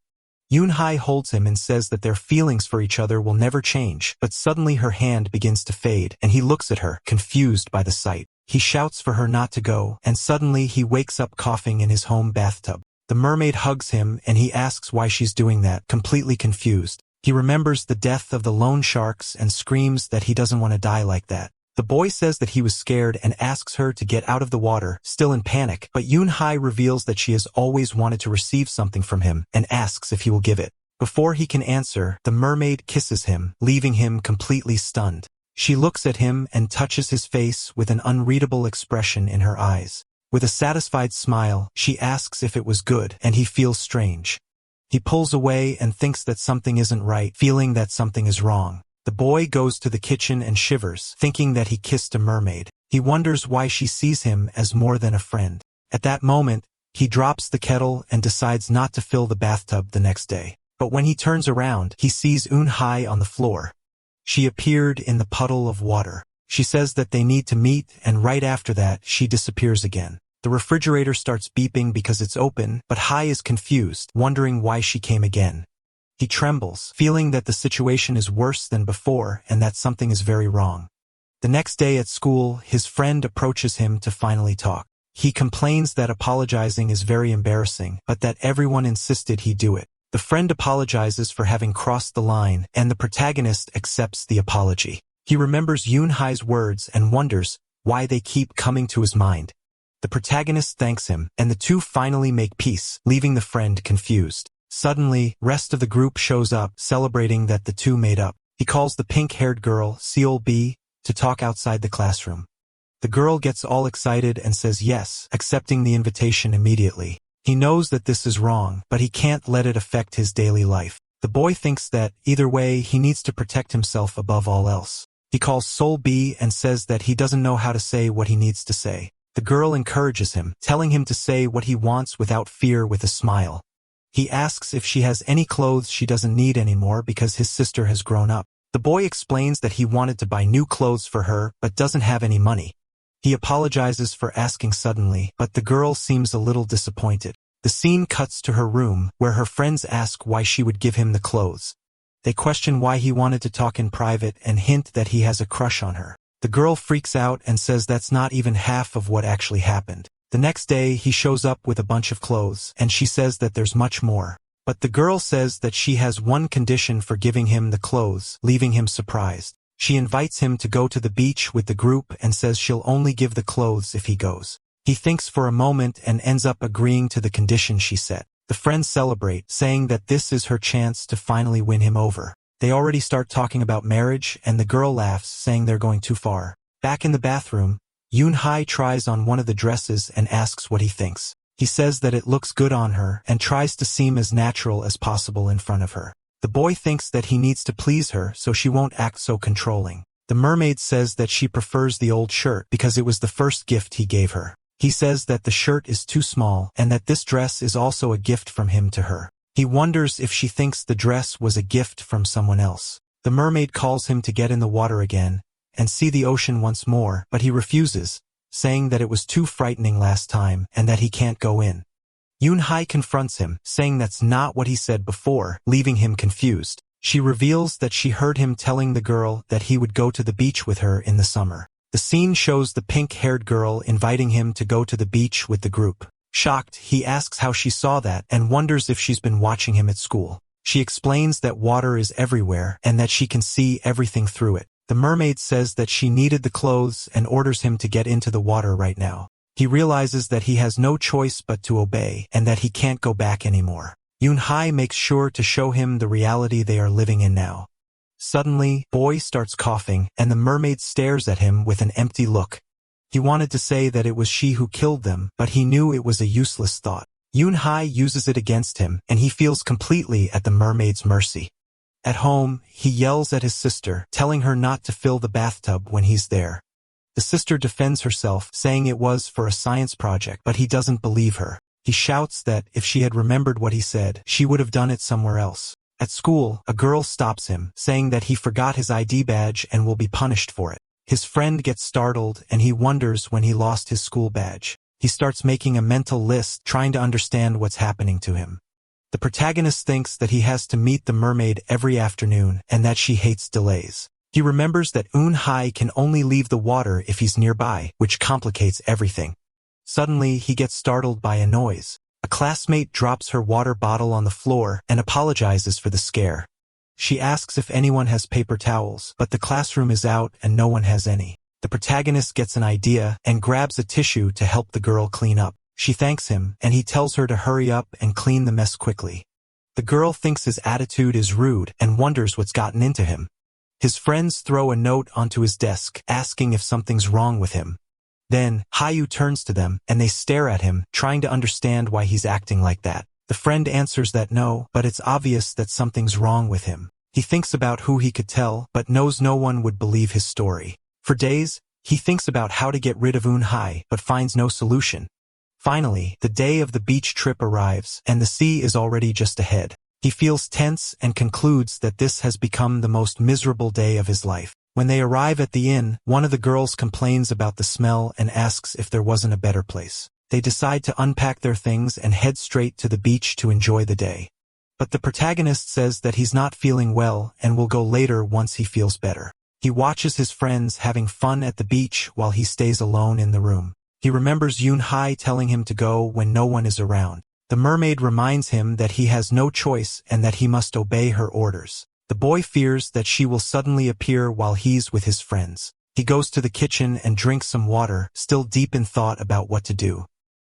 Eun-hae holds him and says that their feelings for each other will never change, but suddenly her hand begins to fade, and he looks at her, confused by the sight. He shouts for her not to go, and suddenly he wakes up coughing in his home bathtub. The mermaid hugs him, and he asks why she's doing that, completely confused. He remembers the death of the loan sharks and screams that he doesn't want to die like that. The boy says that he was scared and asks her to get out of the water, still in panic, but Yoon-hae reveals that she has always wanted to receive something from him and asks if he will give it. Before he can answer, the mermaid kisses him, leaving him completely stunned. She looks at him and touches his face with an unreadable expression in her eyes. With a satisfied smile, she asks if it was good, and he feels strange. He pulls away and thinks that something isn't right, feeling that something is wrong. The boy goes to the kitchen and shivers, thinking that he kissed a mermaid. He wonders why she sees him as more than a friend. At that moment, he drops the kettle and decides not to fill the bathtub the next day. But when he turns around, he sees Yoon-hae on the floor. She appeared in the puddle of water. She says that they need to meet, and right after that, she disappears again. The refrigerator starts beeping because it's open, but Hae is confused, wondering why she came again. He trembles, feeling that the situation is worse than before and that something is very wrong. The next day at school, his friend approaches him to finally talk. He complains that apologizing is very embarrassing, but that everyone insisted he do it. The friend apologizes for having crossed the line, and the protagonist accepts the apology. He remembers Yoon-hae's words and wonders why they keep coming to his mind. The protagonist thanks him, and the two finally make peace, leaving the friend confused. Suddenly, rest of the group shows up, celebrating that the two made up. He calls the pink-haired girl, Seol-bi, to talk outside the classroom. The girl gets all excited and says yes, accepting the invitation immediately. He knows that this is wrong, but he can't let it affect his daily life. The boy thinks that, either way, he needs to protect himself above all else. He calls Seol-bi and says that he doesn't know how to say what he needs to say. The girl encourages him, telling him to say what he wants without fear with a smile. He asks if she has any clothes she doesn't need anymore because his sister has grown up. The boy explains that he wanted to buy new clothes for her but doesn't have any money. He apologizes for asking suddenly, but the girl seems a little disappointed. The scene cuts to her room, where her friends ask why she would give him the clothes. They question why he wanted to talk in private and hint that he has a crush on her. The girl freaks out and says that's not even half of what actually happened. The next day, he shows up with a bunch of clothes, and she says that there's much more. But the girl says that she has one condition for giving him the clothes, leaving him surprised. She invites him to go to the beach with the group and says she'll only give the clothes if he goes. He thinks for a moment and ends up agreeing to the condition she set. The friends celebrate, saying that this is her chance to finally win him over. They already start talking about marriage, and the girl laughs, saying they're going too far. Back in the bathroom, Yoon-hae tries on one of the dresses and asks what he thinks. He says that it looks good on her and tries to seem as natural as possible in front of her. The boy thinks that he needs to please her so she won't act so controlling. The mermaid says that she prefers the old shirt because it was the first gift he gave her. He says that the shirt is too small and that this dress is also a gift from him to her. He wonders if she thinks the dress was a gift from someone else. The mermaid calls him to get in the water again and see the ocean once more, but he refuses, saying that it was too frightening last time and that he can't go in. Yoon-hae confronts him, saying that's not what he said before, leaving him confused. She reveals that she heard him telling the girl that he would go to the beach with her in the summer. The scene shows the pink-haired girl inviting him to go to the beach with the group. Shocked, he asks how she saw that and wonders if she's been watching him at school. She explains that water is everywhere and that she can see everything through it. The mermaid says that she needed the clothes and orders him to get into the water right now. He realizes that he has no choice but to obey and that he can't go back anymore. Yoon-hae makes sure to show him the reality they are living in now. Suddenly, boy starts coughing and the mermaid stares at him with an empty look. He wanted to say that it was she who killed them, but he knew it was a useless thought. Yoon-hae uses it against him, and he feels completely at the mermaid's mercy. At home, he yells at his sister, telling her not to fill the bathtub when he's there. The sister defends herself, saying it was for a science project, but he doesn't believe her. He shouts that if she had remembered what he said, she would have done it somewhere else. At school, a girl stops him, saying that he forgot his ID badge and will be punished for it. His friend gets startled and he wonders when he lost his school badge. He starts making a mental list, trying to understand what's happening to him. The protagonist thinks that he has to meet the mermaid every afternoon and that she hates delays. He remembers that Yoon-hae can only leave the water if he's nearby, which complicates everything. Suddenly, he gets startled by a noise. A classmate drops her water bottle on the floor and apologizes for the scare. She asks if anyone has paper towels, but the classroom is out and no one has any. The protagonist gets an idea and grabs a tissue to help the girl clean up. She thanks him, and he tells her to hurry up and clean the mess quickly. The girl thinks his attitude is rude and wonders what's gotten into him. His friends throw a note onto his desk, asking if something's wrong with him. Then, Hayu turns to them, and they stare at him, trying to understand why he's acting like that. The friend answers that no, but it's obvious that something's wrong with him. He thinks about who he could tell, but knows no one would believe his story. For days, he thinks about how to get rid of Eun-hai, but finds no solution. Finally, the day of the beach trip arrives, and the sea is already just ahead. He feels tense and concludes that this has become the most miserable day of his life. When they arrive at the inn, one of the girls complains about the smell and asks if there wasn't a better place. They decide to unpack their things and head straight to the beach to enjoy the day. But the protagonist says that he's not feeling well and will go later once he feels better. He watches his friends having fun at the beach while he stays alone in the room. He remembers Eun-hai telling him to go when no one is around. The mermaid reminds him that he has no choice and that he must obey her orders. The boy fears that she will suddenly appear while he's with his friends. He goes to the kitchen and drinks some water, still deep in thought about what to do.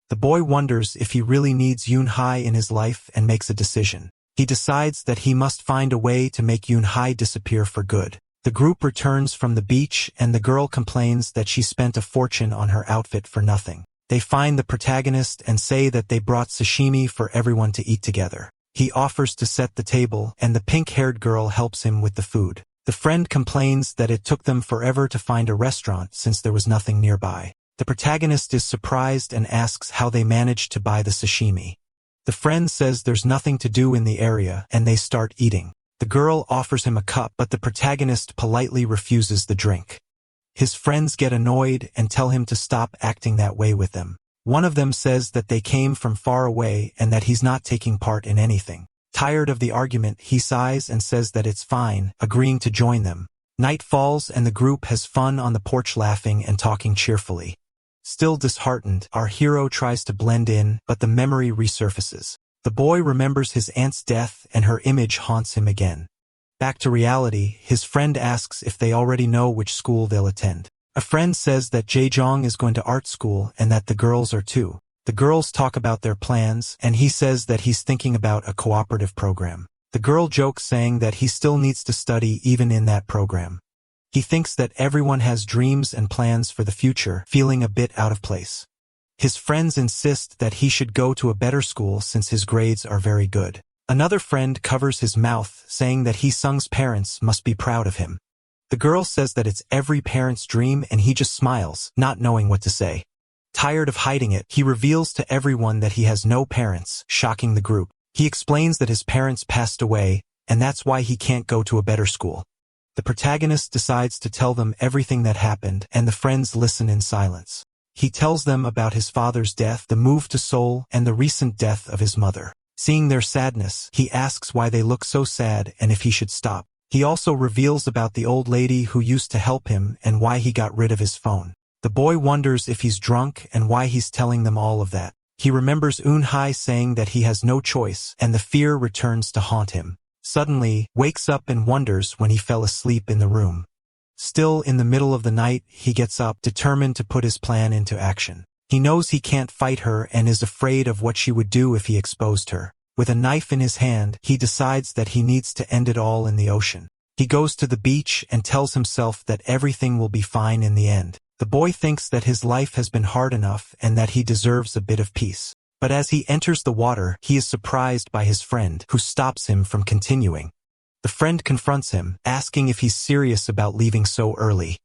The boy wonders if he really needs Eun-hai in his life and makes a decision. He decides that he must find a way to make Eun-hai disappear for good. The group returns from the beach and the girl complains that she spent a fortune on her outfit for nothing. They find the protagonist and say that they brought sashimi for everyone to eat together. He offers to set the table and the pink-haired girl helps him with the food. The friend complains that it took them forever to find a restaurant since there was nothing nearby. The protagonist is surprised and asks how they managed to buy the sashimi. The friend says there's nothing to do in the area and they start eating. The girl offers him a cup, but the protagonist politely refuses the drink. His friends get annoyed and tell him to stop acting that way with them. One of them says that they came from far away and that he's not taking part in anything. Tired of the argument, he sighs and says that it's fine, agreeing to join them. Night falls and the group has fun on the porch laughing and talking cheerfully. Still disheartened, our hero tries to blend in, but the memory resurfaces. The boy remembers his aunt's death and her image haunts him again. Back to reality, his friend asks if they already know which school they'll attend. A friend says that Jaejong is going to art school and that the girls are too. The girls talk about their plans, and he says that he's thinking about a cooperative program. The girl jokes saying that he still needs to study even in that program. He thinks that everyone has dreams and plans for the future, feeling a bit out of place. His friends insist that he should go to a better school since his grades are very good. Another friend covers his mouth, saying that Hee-sung's parents must be proud of him. The girl says that it's every parent's dream and he just smiles, not knowing what to say. Tired of hiding it, he reveals to everyone that he has no parents, shocking the group. He explains that his parents passed away, and that's why he can't go to a better school. The protagonist decides to tell them everything that happened, and the friends listen in silence. He tells them about his father's death, the move to Seoul, and the recent death of his mother. Seeing their sadness, he asks why they look so sad and if he should stop. He also reveals about the old lady who used to help him and why he got rid of his phone. The boy wonders if he's drunk and why he's telling them all of that. He remembers Eun-hai saying that he has no choice, and the fear returns to haunt him. Suddenly, wakes up and wonders when he fell asleep in the room. Still in the middle of the night, he gets up, determined to put his plan into action. He knows he can't fight her and is afraid of what she would do if he exposed her. With a knife in his hand, he decides that he needs to end it all in the ocean. He goes to the beach and tells himself that everything will be fine in the end. The boy thinks that his life has been hard enough and that he deserves a bit of peace. But as he enters the water, he is surprised by his friend, who stops him from continuing. The friend confronts him, asking if he's serious about leaving so early.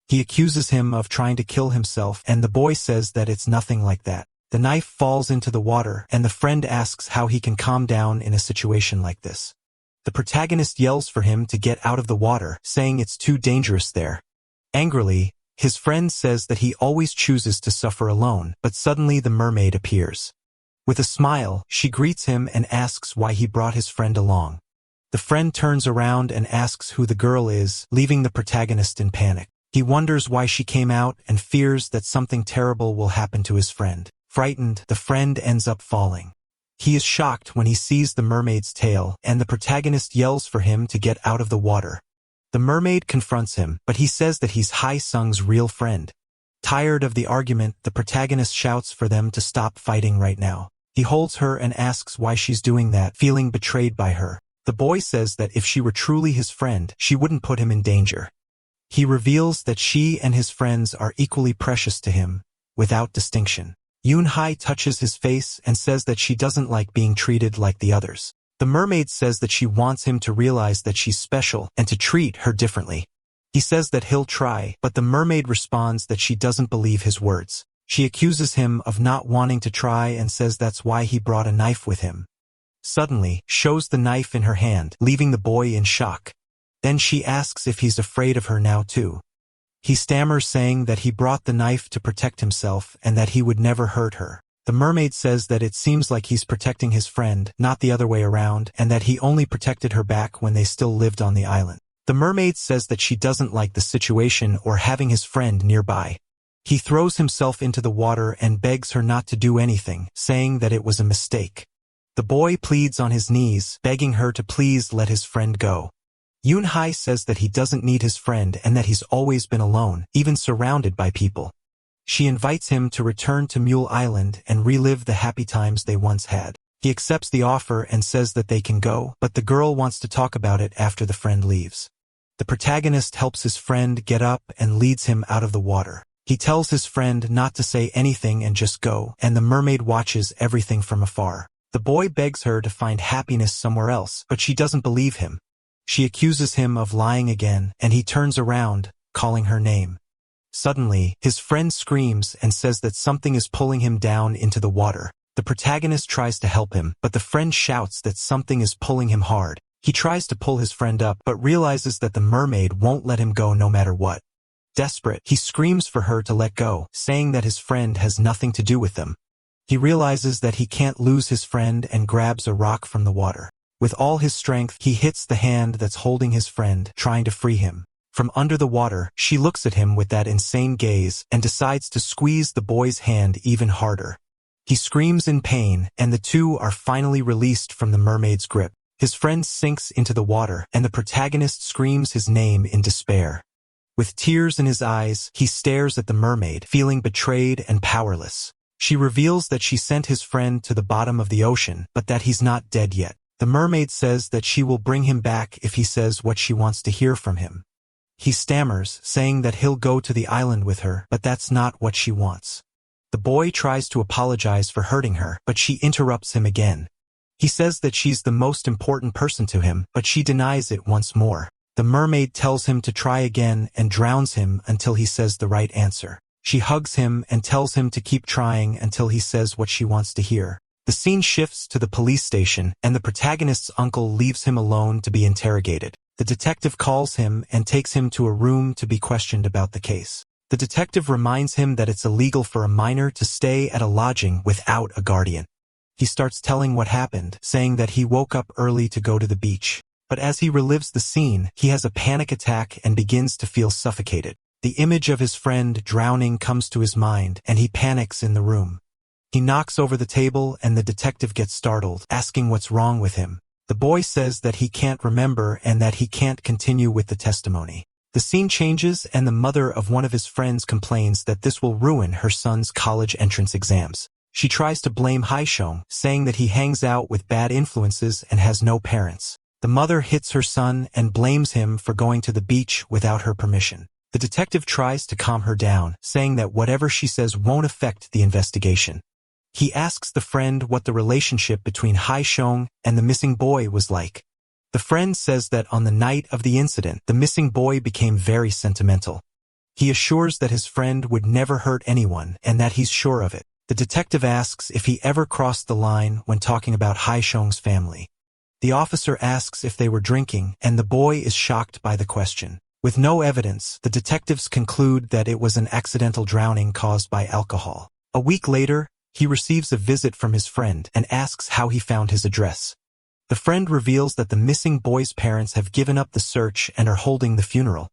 He accuses him of trying to kill himself, and the boy says that it's nothing like that. The knife falls into the water, and the friend asks how he can calm down in a situation like this. The protagonist yells for him to get out of the water, saying it's too dangerous there. Angrily, his friend says that he always chooses to suffer alone, but suddenly the mermaid appears. With a smile, she greets him and asks why he brought his friend along. The friend turns around and asks who the girl is, leaving the protagonist in panic. He wonders why she came out and fears that something terrible will happen to his friend. Frightened, the friend ends up falling. He is shocked when he sees the mermaid's tail, and the protagonist yells for him to get out of the water. The mermaid confronts him, but he says that he's Hae-sung's real friend. Tired of the argument, the protagonist shouts for them to stop fighting right now. He holds her and asks why she's doing that, feeling betrayed by her. The boy says that if she were truly his friend, she wouldn't put him in danger. He reveals that she and his friends are equally precious to him, without distinction. Yoon-hae touches his face and says that she doesn't like being treated like the others. The mermaid says that she wants him to realize that she's special and to treat her differently. He says that he'll try, but the mermaid responds that she doesn't believe his words. She accuses him of not wanting to try and says that's why he brought a knife with him. Suddenly, shows the knife in her hand, leaving the boy in shock. Then she asks if he's afraid of her now too. He stammers saying that he brought the knife to protect himself and that he would never hurt her. The mermaid says that it seems like he's protecting his friend, not the other way around, and that he only protected her back when they still lived on the island. The mermaid says that she doesn't like the situation or having his friend nearby. He throws himself into the water and begs her not to do anything, saying that it was a mistake. The boy pleads on his knees, begging her to please let his friend go. Yoon-hae says that he doesn't need his friend and that he's always been alone, even surrounded by people. She invites him to return to Mule Island and relive the happy times they once had. He accepts the offer and says that they can go, but the girl wants to talk about it after the friend leaves. The protagonist helps his friend get up and leads him out of the water. He tells his friend not to say anything and just go, and the mermaid watches everything from afar. The boy begs her to find happiness somewhere else, but she doesn't believe him. She accuses him of lying again, and he turns around, calling her name. Suddenly, his friend screams and says that something is pulling him down into the water. The protagonist tries to help him, but the friend shouts that something is pulling him hard. He tries to pull his friend up, but realizes that the mermaid won't let him go no matter what. Desperate, he screams for her to let go, saying that his friend has nothing to do with them. He realizes that he can't lose his friend and grabs a rock from the water. With all his strength, he hits the hand that's holding his friend, trying to free him. From under the water, she looks at him with that insane gaze and decides to squeeze the boy's hand even harder. He screams in pain, and the two are finally released from the mermaid's grip. His friend sinks into the water, and the protagonist screams his name in despair. With tears in his eyes, he stares at the mermaid, feeling betrayed and powerless. She reveals that she sent his friend to the bottom of the ocean, but that he's not dead yet. The mermaid says that she will bring him back if he says what she wants to hear from him. He stammers, saying that he'll go to the island with her, but that's not what she wants. The boy tries to apologize for hurting her, but she interrupts him again. He says that she's the most important person to him, but she denies it once more. The mermaid tells him to try again and drowns him until he says the right answer. She hugs him and tells him to keep trying until he says what she wants to hear. The scene shifts to the police station, and the protagonist's uncle leaves him alone to be interrogated. The detective calls him and takes him to a room to be questioned about the case. The detective reminds him that it's illegal for a minor to stay at a lodging without a guardian. He starts telling what happened, saying that he woke up early to go to the beach. But as he relives the scene, he has a panic attack and begins to feel suffocated. The image of his friend drowning comes to his mind, and he panics in the room. He knocks over the table and the detective gets startled, asking what's wrong with him. The boy says that he can't remember and that he can't continue with the testimony. The scene changes and the mother of one of his friends complains that this will ruin her son's college entrance exams. She tries to blame Hae-sung, saying that he hangs out with bad influences and has no parents. The mother hits her son and blames him for going to the beach without her permission. The detective tries to calm her down, saying that whatever she says won't affect the investigation. He asks the friend what the relationship between Hae-sung and the missing boy was like. The friend says that on the night of the incident, the missing boy became very sentimental. He assures that his friend would never hurt anyone and that he's sure of it. The detective asks if he ever crossed the line when talking about Hae-sung's family. The officer asks if they were drinking, and the boy is shocked by the question. With no evidence, the detectives conclude that it was an accidental drowning caused by alcohol. A week later, he receives a visit from his friend and asks how he found his address. The friend reveals that the missing boy's parents have given up the search and are holding the funeral.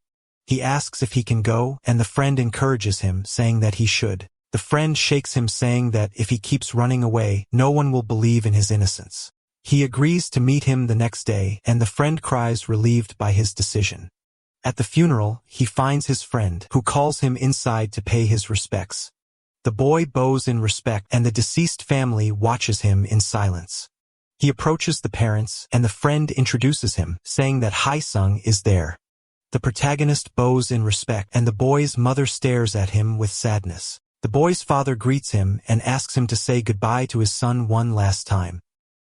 He asks if he can go, and the friend encourages him, saying that he should. The friend shakes him, saying that if he keeps running away, no one will believe in his innocence. He agrees to meet him the next day, and the friend cries relieved by his decision. At the funeral, he finds his friend, who calls him inside to pay his respects. The boy bows in respect, and the deceased family watches him in silence. He approaches the parents, and the friend introduces him, saying that Hae-sung is there. The protagonist bows in respect, and the boy's mother stares at him with sadness. The boy's father greets him and asks him to say goodbye to his son one last time.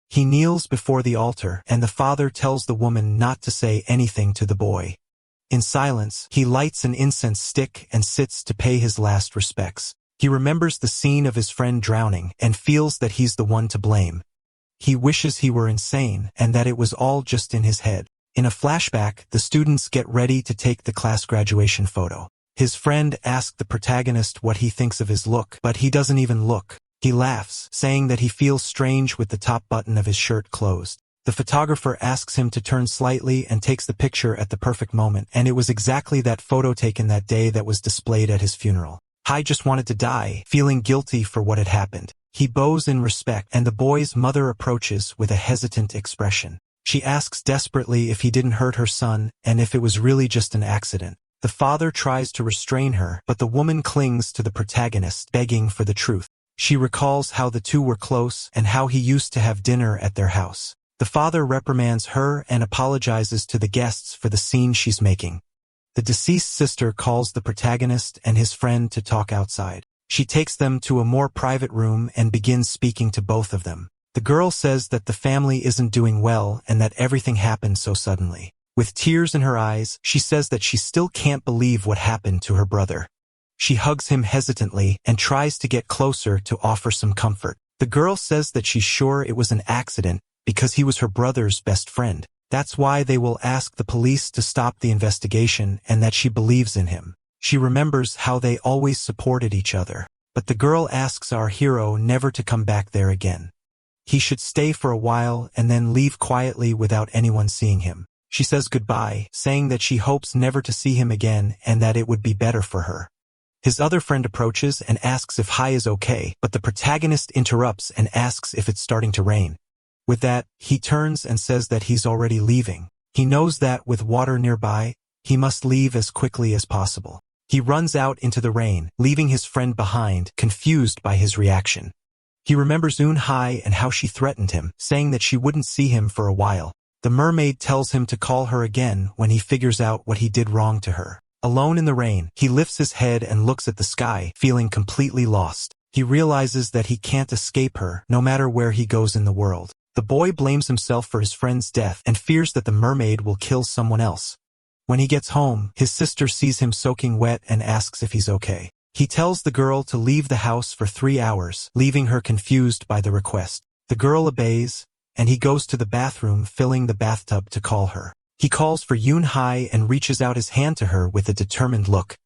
He kneels before the altar, and the father tells the woman not to say anything to the boy. In silence, he lights an incense stick and sits to pay his last respects. He remembers the scene of his friend drowning and feels that he's the one to blame. He wishes he were insane and that it was all just in his head. In a flashback, the students get ready to take the class graduation photo. His friend asks the protagonist what he thinks of his look, but he doesn't even look. He laughs, saying that he feels strange with the top button of his shirt closed. The photographer asks him to turn slightly and takes the picture at the perfect moment, and it was exactly that photo taken that day that was displayed at his funeral. Hae just wanted to die, feeling guilty for what had happened. He bows in respect, and the boy's mother approaches with a hesitant expression. She asks desperately if he didn't hurt her son, and if it was really just an accident. The father tries to restrain her, but the woman clings to the protagonist, begging for the truth. She recalls how the two were close and how he used to have dinner at their house. The father reprimands her and apologizes to the guests for the scene she's making. The deceased sister calls the protagonist and his friend to talk outside. She takes them to a more private room and begins speaking to both of them. The girl says that the family isn't doing well and that everything happened so suddenly. With tears in her eyes, she says that she still can't believe what happened to her brother. She hugs him hesitantly and tries to get closer to offer some comfort. The girl says that she's sure it was an accident because he was her brother's best friend. That's why they will ask the police to stop the investigation and that she believes in him. She remembers how they always supported each other. But the girl asks our hero never to come back there again. He should stay for a while and then leave quietly without anyone seeing him. She says goodbye, saying that she hopes never to see him again and that it would be better for her. His other friend approaches and asks if Hae is okay, but the protagonist interrupts and asks if it's starting to rain. With that, he turns and says that he's already leaving. He knows that with water nearby, he must leave as quickly as possible. He runs out into the rain, leaving his friend behind, confused by his reaction. He remembers Eun-hae and how she threatened him, saying that she wouldn't see him for a while. The mermaid tells him to call her again when he figures out what he did wrong to her. Alone in the rain, he lifts his head and looks at the sky, feeling completely lost. He realizes that he can't escape her, no matter where he goes in the world. The boy blames himself for his friend's death and fears that the mermaid will kill someone else. When he gets home, his sister sees him soaking wet and asks if he's okay. He tells the girl to leave the house for 3 hours, leaving her confused by the request. The girl obeys, and he goes to the bathroom, filling the bathtub to call her. He calls for Eun-hae and reaches out his hand to her with a determined look.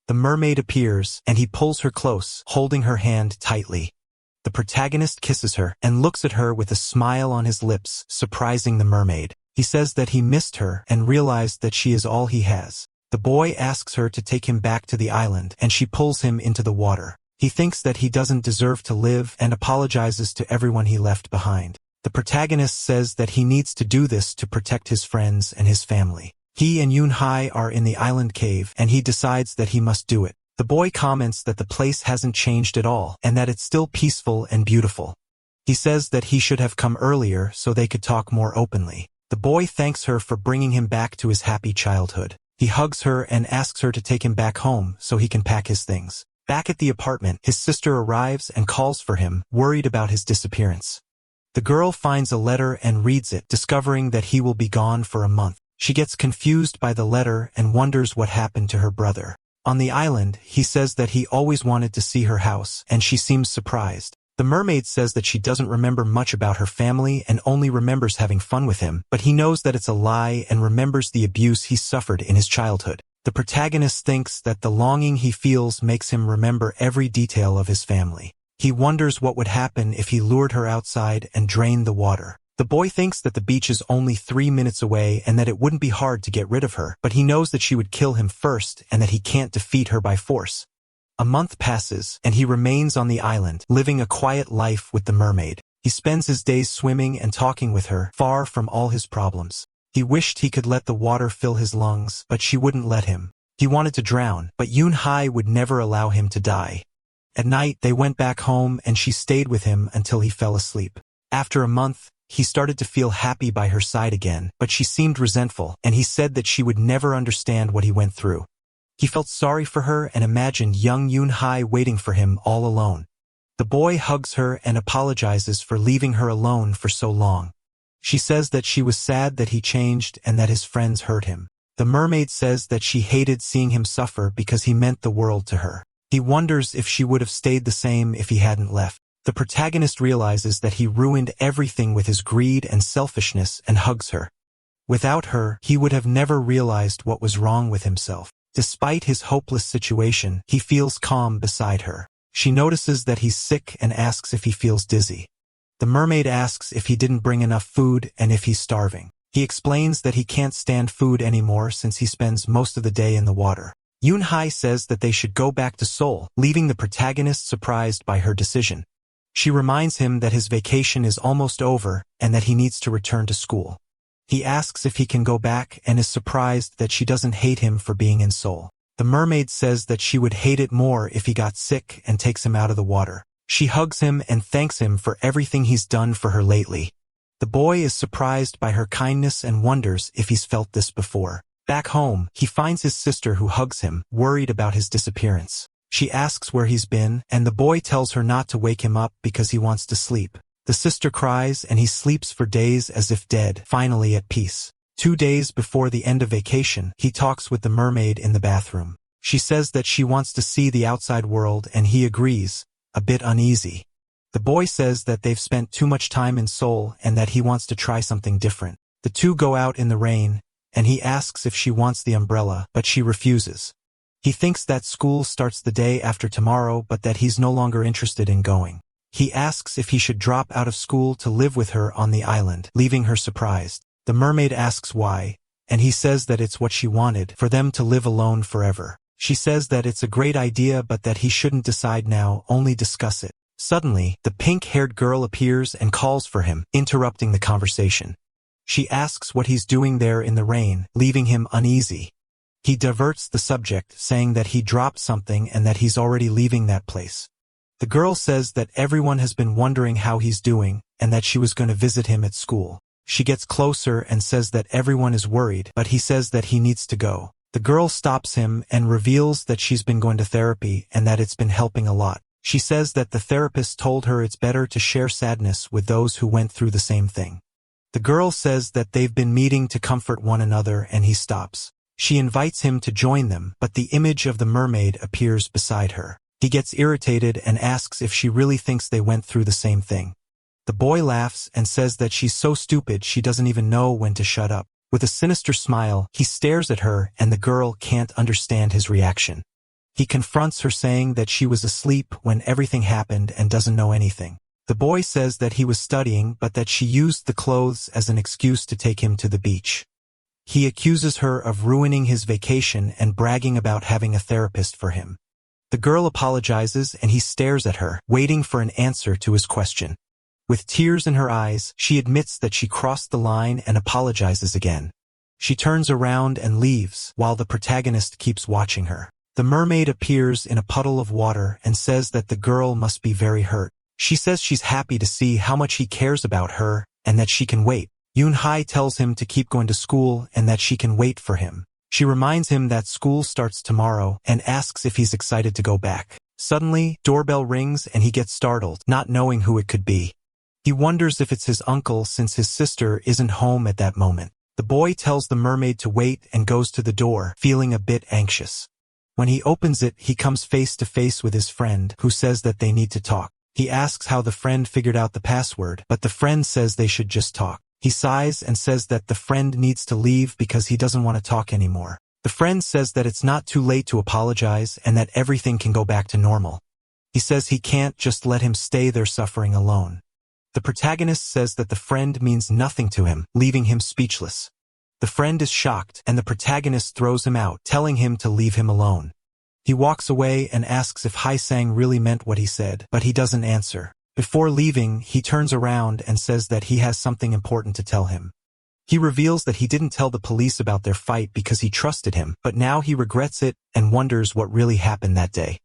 The mermaid appears, and he pulls her close, holding her hand tightly. The protagonist kisses her and looks at her with a smile on his lips, surprising the mermaid. He says that he missed her and realized that she is all he has. The boy asks her to take him back to the island, and she pulls him into the water. He thinks that he doesn't deserve to live and apologizes to everyone he left behind. The protagonist says that he needs to do this to protect his friends and his family. He and Eun-hae are in the island cave, and he decides that he must do it. The boy comments that the place hasn't changed at all, and that it's still peaceful and beautiful. He says that he should have come earlier so they could talk more openly. The boy thanks her for bringing him back to his happy childhood. He hugs her and asks her to take him back home so he can pack his things. Back at the apartment, his sister arrives and calls for him, worried about his disappearance. The girl finds a letter and reads it, discovering that he will be gone for a month. She gets confused by the letter and wonders what happened to her brother. On the island, he says that he always wanted to see her house, and she seems surprised. The mermaid says that she doesn't remember much about her family and only remembers having fun with him, but he knows that it's a lie and remembers the abuse he suffered in his childhood. The protagonist thinks that the longing he feels makes him remember every detail of his family. He wonders what would happen if he lured her outside and drained the water. The boy thinks that the beach is only 3 minutes away and that it wouldn't be hard to get rid of her, but he knows that she would kill him first and that he can't defeat her by force. A month passes, and he remains on the island, living a quiet life with the mermaid. He spends his days swimming and talking with her, far from all his problems. He wished he could let the water fill his lungs, but she wouldn't let him. He wanted to drown, but Yoon-hae would never allow him to die. At night, they went back home and she stayed with him until he fell asleep. After a month, he started to feel happy by her side again, but she seemed resentful, and he said that she would never understand what he went through. He felt sorry for her and imagined young Yoon-hae waiting for him all alone. The boy hugs her and apologizes for leaving her alone for so long. She says that she was sad that he changed and that his friends hurt him. The mermaid says that she hated seeing him suffer because he meant the world to her. He wonders if she would have stayed the same if he hadn't left. The protagonist realizes that he ruined everything with his greed and selfishness and hugs her. Without her, he would have never realized what was wrong with himself. Despite his hopeless situation, he feels calm beside her. She notices that he's sick and asks if he feels dizzy. The mermaid asks if he didn't bring enough food and if he's starving. He explains that he can't stand food anymore since he spends most of the day in the water. Yoon-hae says that they should go back to Seoul, leaving the protagonist surprised by her decision. She reminds him that his vacation is almost over and that he needs to return to school. He asks if he can go back and is surprised that she doesn't hate him for being in Seoul. The mermaid says that she would hate it more if he got sick and takes him out of the water. She hugs him and thanks him for everything he's done for her lately. The boy is surprised by her kindness and wonders if he's felt this before. Back home, he finds his sister who hugs him, worried about his disappearance. She asks where he's been, and the boy tells her not to wake him up because he wants to sleep. The sister cries and he sleeps for days as if dead, finally at peace. 2 days before the end of vacation, he talks with the mermaid in the bathroom. She says that she wants to see the outside world and he agrees, a bit uneasy. The boy says that they've spent too much time in Seoul and that he wants to try something different. The two go out in the rain, and he asks if she wants the umbrella, but she refuses. He thinks that school starts the day after tomorrow but that he's no longer interested in going. He asks if he should drop out of school to live with her on the island, leaving her surprised. The mermaid asks why, and he says that it's what she wanted, for them to live alone forever. She says that it's a great idea but that he shouldn't decide now, only discuss it. Suddenly, the pink-haired girl appears and calls for him, interrupting the conversation. She asks what he's doing there in the rain, leaving him uneasy. He diverts the subject, saying that he dropped something and that he's already leaving that place. The girl says that everyone has been wondering how he's doing and that she was going to visit him at school. She gets closer and says that everyone is worried, but he says that he needs to go. The girl stops him and reveals that she's been going to therapy and that it's been helping a lot. She says that the therapist told her it's better to share sadness with those who went through the same thing. The girl says that they've been meeting to comfort one another and he stops. She invites him to join them, but the image of the mermaid appears beside her. He gets irritated and asks if she really thinks they went through the same thing. The boy laughs and says that she's so stupid she doesn't even know when to shut up. With a sinister smile, he stares at her and the girl can't understand his reaction. He confronts her saying that she was asleep when everything happened and doesn't know anything. The boy says that he was studying but that she used the clothes as an excuse to take him to the beach. He accuses her of ruining his vacation and bragging about having a therapist for him. The girl apologizes and he stares at her, waiting for an answer to his question. With tears in her eyes, she admits that she crossed the line and apologizes again. She turns around and leaves, while the protagonist keeps watching her. The mermaid appears in a puddle of water and says that the girl must be very hurt. She says she's happy to see how much he cares about her and that she can wait. Yoon-hae tells him to keep going to school and that she can wait for him. She reminds him that school starts tomorrow and asks if he's excited to go back. Suddenly, doorbell rings and he gets startled, not knowing who it could be. He wonders if it's his uncle since his sister isn't home at that moment. The boy tells the mermaid to wait and goes to the door, feeling a bit anxious. When he opens it, he comes face to face with his friend, who says that they need to talk. He asks how the friend figured out the password, but the friend says they should just talk. He sighs and says that the friend needs to leave because he doesn't want to talk anymore. The friend says that it's not too late to apologize and that everything can go back to normal. He says he can't just let him stay there suffering alone. The protagonist says that the friend means nothing to him, leaving him speechless. The friend is shocked, and the protagonist throws him out, telling him to leave him alone. He walks away and asks if Hae-sang really meant what he said, but he doesn't answer. Before leaving, he turns around and says that he has something important to tell him. He reveals that he didn't tell the police about their fight because he trusted him, but now he regrets it and wonders what really happened that day.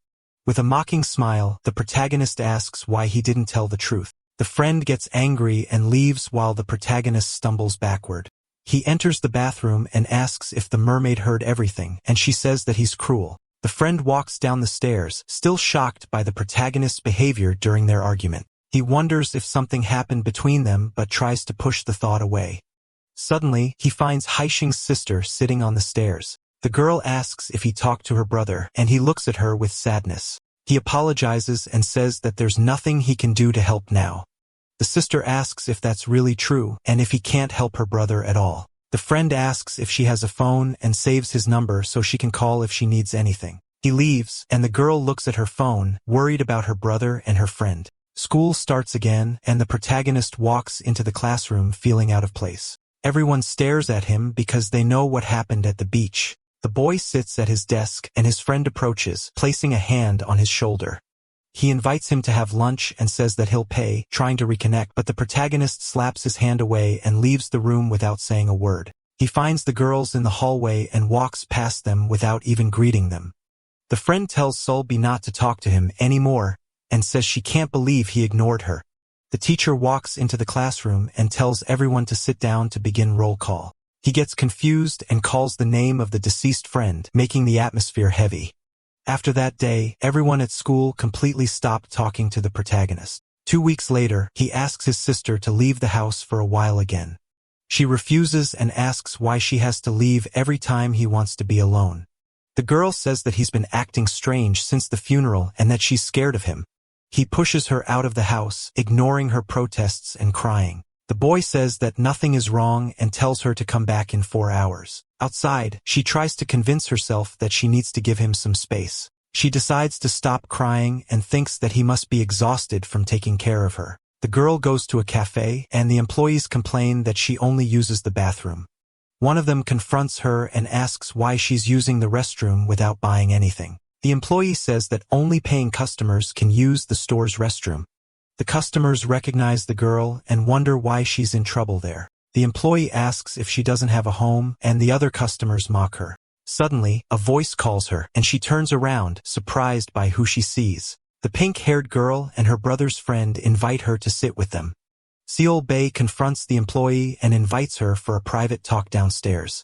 With a mocking smile, the protagonist asks why he didn't tell the truth. The friend gets angry and leaves while the protagonist stumbles backward. He enters the bathroom and asks if the mermaid heard everything, and she says that he's cruel. The friend walks down the stairs, still shocked by the protagonist's behavior during their argument. He wonders if something happened between them but tries to push the thought away. Suddenly, he finds Haixing's sister sitting on the stairs. The girl asks if he talked to her brother, and he looks at her with sadness. He apologizes and says that there's nothing he can do to help now. The sister asks if that's really true, and if he can't help her brother at all. The friend asks if she has a phone and saves his number so she can call if she needs anything. He leaves, and the girl looks at her phone, worried about her brother and her friend. School starts again, and the protagonist walks into the classroom feeling out of place. Everyone stares at him because they know what happened at the beach. The boy sits at his desk, and his friend approaches, placing a hand on his shoulder. He invites him to have lunch and says that he'll pay, trying to reconnect, but the protagonist slaps his hand away and leaves the room without saying a word. He finds the girls in the hallway and walks past them without even greeting them. The friend tells Sulby not to talk to him anymore and says she can't believe he ignored her. The teacher walks into the classroom and tells everyone to sit down to begin roll call. He gets confused and calls the name of the deceased friend, making the atmosphere heavy. After that day, everyone at school completely stopped talking to the protagonist. 2 weeks later, he asks his sister to leave the house for a while again. She refuses and asks why she has to leave every time he wants to be alone. The girl says that he's been acting strange since the funeral and that she's scared of him. He pushes her out of the house, ignoring her protests and crying. The boy says that nothing is wrong and tells her to come back in 4 hours. Outside, she tries to convince herself that she needs to give him some space. She decides to stop crying and thinks that he must be exhausted from taking care of her. The girl goes to a cafe, and the employees complain that she only uses the bathroom. One of them confronts her and asks why she's using the restroom without buying anything. The employee says that only paying customers can use the store's restroom. The customers recognize the girl and wonder why she's in trouble there. The employee asks if she doesn't have a home, and the other customers mock her. Suddenly, a voice calls her, and she turns around, surprised by who she sees. The pink-haired girl and her brother's friend invite her to sit with them. Seol-bae confronts the employee and invites her for a private talk downstairs.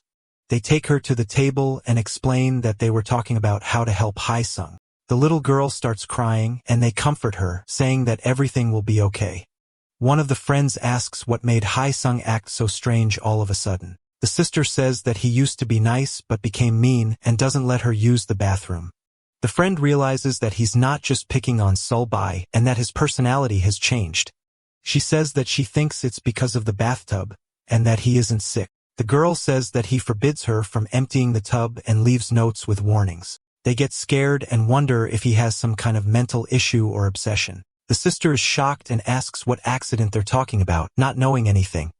They take her to the table and explain that they were talking about how to help Hae-sung. The little girl starts crying, and they comfort her, saying that everything will be okay. One of the friends asks what made Hae-sung act so strange all of a sudden. The sister says that he used to be nice but became mean and doesn't let her use the bathroom. The friend realizes that he's not just picking on Seol-bae and that his personality has changed. She says that she thinks it's because of the bathtub and that he isn't sick. The girl says that he forbids her from emptying the tub and leaves notes with warnings. They get scared and wonder if he has some kind of mental issue or obsession. The sister is shocked and asks what accident they're talking about, not knowing anything.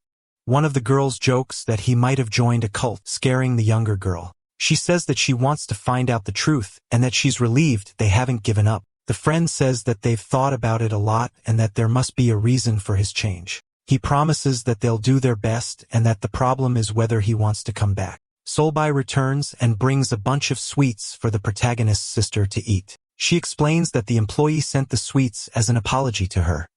One of the girls jokes that he might have joined a cult, scaring the younger girl. She says that she wants to find out the truth and that she's relieved they haven't given up. The friend says that they've thought about it a lot and that there must be a reason for his change. He promises that they'll do their best and that the problem is whether he wants to come back. Seol-bae returns and brings a bunch of sweets for the protagonist's sister to eat. She explains that the employee sent the sweets as an apology to her.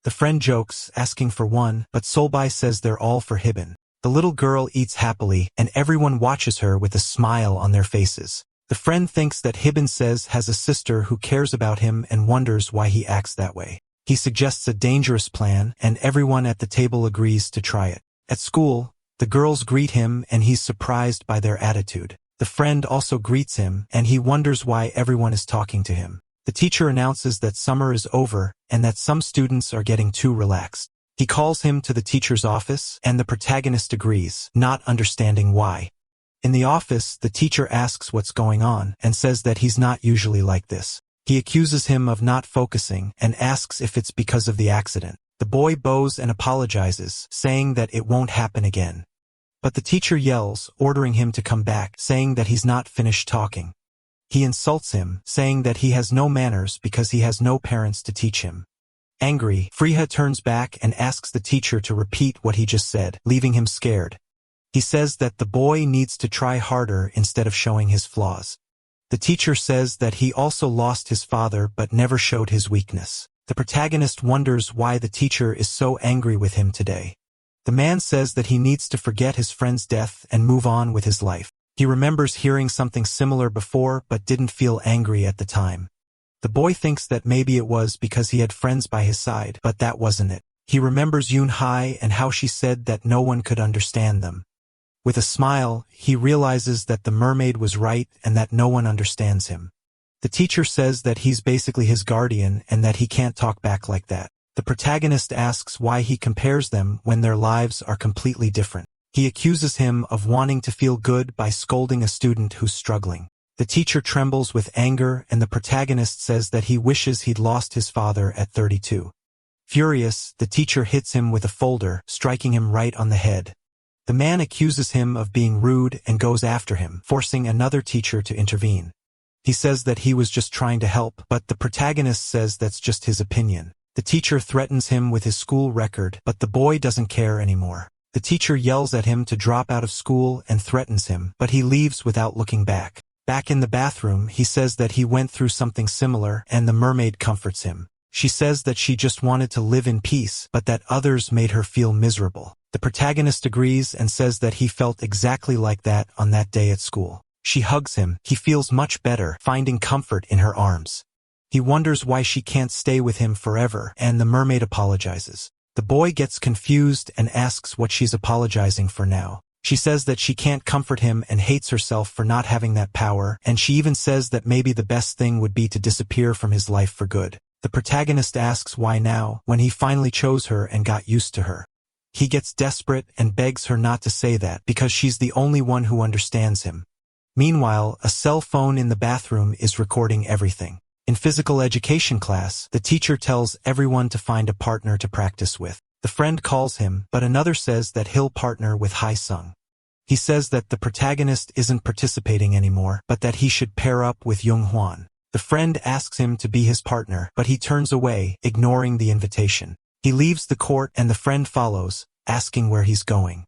The friend jokes, asking for one, but Seol-bae says they're all for Hibin. The little girl eats happily, and everyone watches her with a smile on their faces. The friend thinks that Hibin says has a sister who cares about him and wonders why he acts that way. He suggests a dangerous plan, and everyone at the table agrees to try it. At school, the girls greet him and he's surprised by their attitude. The friend also greets him, and he wonders why everyone is talking to him. The teacher announces that summer is over and that some students are getting too relaxed. He calls him to the teacher's office, and the protagonist agrees, not understanding why. In the office, the teacher asks what's going on and says that he's not usually like this. He accuses him of not focusing and asks if it's because of the accident. The boy bows and apologizes, saying that it won't happen again. But the teacher yells, ordering him to come back, saying that he's not finished talking. He insults him, saying that he has no manners because he has no parents to teach him. Angry, Freeha turns back and asks the teacher to repeat what he just said, leaving him scared. He says that the boy needs to try harder instead of showing his flaws. The teacher says that he also lost his father but never showed his weakness. The protagonist wonders why the teacher is so angry with him today. The man says that he needs to forget his friend's death and move on with his life. He remembers hearing something similar before but didn't feel angry at the time. The boy thinks that maybe it was because he had friends by his side, but that wasn't it. He remembers Yoon-hae and how she said that no one could understand them. With a smile, he realizes that the mermaid was right and that no one understands him. The teacher says that he's basically his guardian and that he can't talk back like that. The protagonist asks why he compares them when their lives are completely different. He accuses him of wanting to feel good by scolding a student who's struggling. The teacher trembles with anger and the protagonist says that he wishes he'd lost his father at 32. Furious, the teacher hits him with a folder, striking him right on the head. The man accuses him of being rude and goes after him, forcing another teacher to intervene. He says that he was just trying to help, but the protagonist says that's just his opinion. The teacher threatens him with his school record, but the boy doesn't care anymore. The teacher yells at him to drop out of school and threatens him, but he leaves without looking back. Back in the bathroom, he says that he went through something similar, and the mermaid comforts him. She says that she just wanted to live in peace, but that others made her feel miserable. The protagonist agrees and says that he felt exactly like that on that day at school. She hugs him. He feels much better, finding comfort in her arms. He wonders why she can't stay with him forever, and the mermaid apologizes. The boy gets confused and asks what she's apologizing for now. She says that she can't comfort him and hates herself for not having that power, and she even says that maybe the best thing would be to disappear from his life for good. The protagonist asks why now, when he finally chose her and got used to her. He gets desperate and begs her not to say that because she's the only one who understands him. Meanwhile, a cell phone in the bathroom is recording everything. In physical education class, the teacher tells everyone to find a partner to practice with. The friend calls him, but another says that he'll partner with Hae-sung. He says that the protagonist isn't participating anymore, but that he should pair up with Young-hwan. The friend asks him to be his partner, but he turns away, ignoring the invitation. He leaves the court and the friend follows, asking where he's going.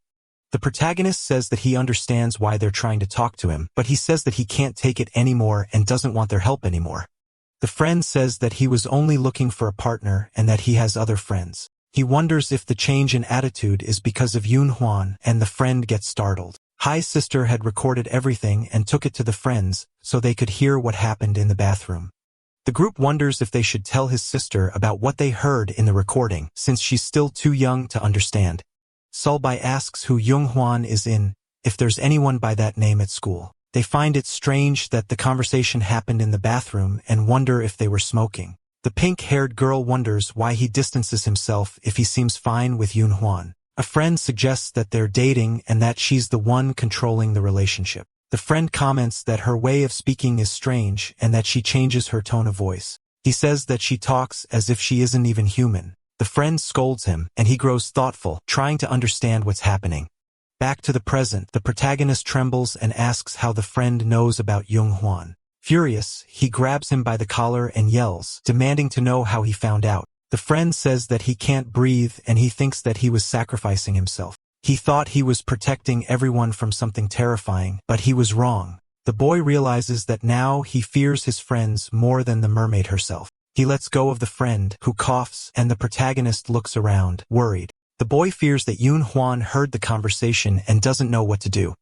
The protagonist says that he understands why they're trying to talk to him, but he says that he can't take it anymore and doesn't want their help anymore. The friend says that he was only looking for a partner and that he has other friends. He wonders if the change in attitude is because of Yoon-hwan, and the friend gets startled. Hae's sister had recorded everything and took it to the friends so they could hear what happened in the bathroom. The group wonders if they should tell his sister about what they heard in the recording, since she's still too young to understand. Solbai asks who Young-hwan is if there's anyone by that name at school. They find it strange that the conversation happened in the bathroom and wonder if they were smoking. The pink-haired girl wonders why he distances himself if he seems fine with Yoon-hwan. A friend suggests that they're dating and that she's the one controlling the relationship. The friend comments that her way of speaking is strange and that she changes her tone of voice. He says that she talks as if she isn't even human. The friend scolds him, and he grows thoughtful, trying to understand what's happening. Back to the present, the protagonist trembles and asks how the friend knows about Young-hwan. Furious, he grabs him by the collar and yells, demanding to know how he found out. The friend says that he can't breathe and he thinks that he was sacrificing himself. He thought he was protecting everyone from something terrifying, but he was wrong. The boy realizes that now he fears his friends more than the mermaid herself. He lets go of the friend, who coughs, and the protagonist looks around, worried. The boy fears that Yoon-hwan heard the conversation and doesn't know what to do.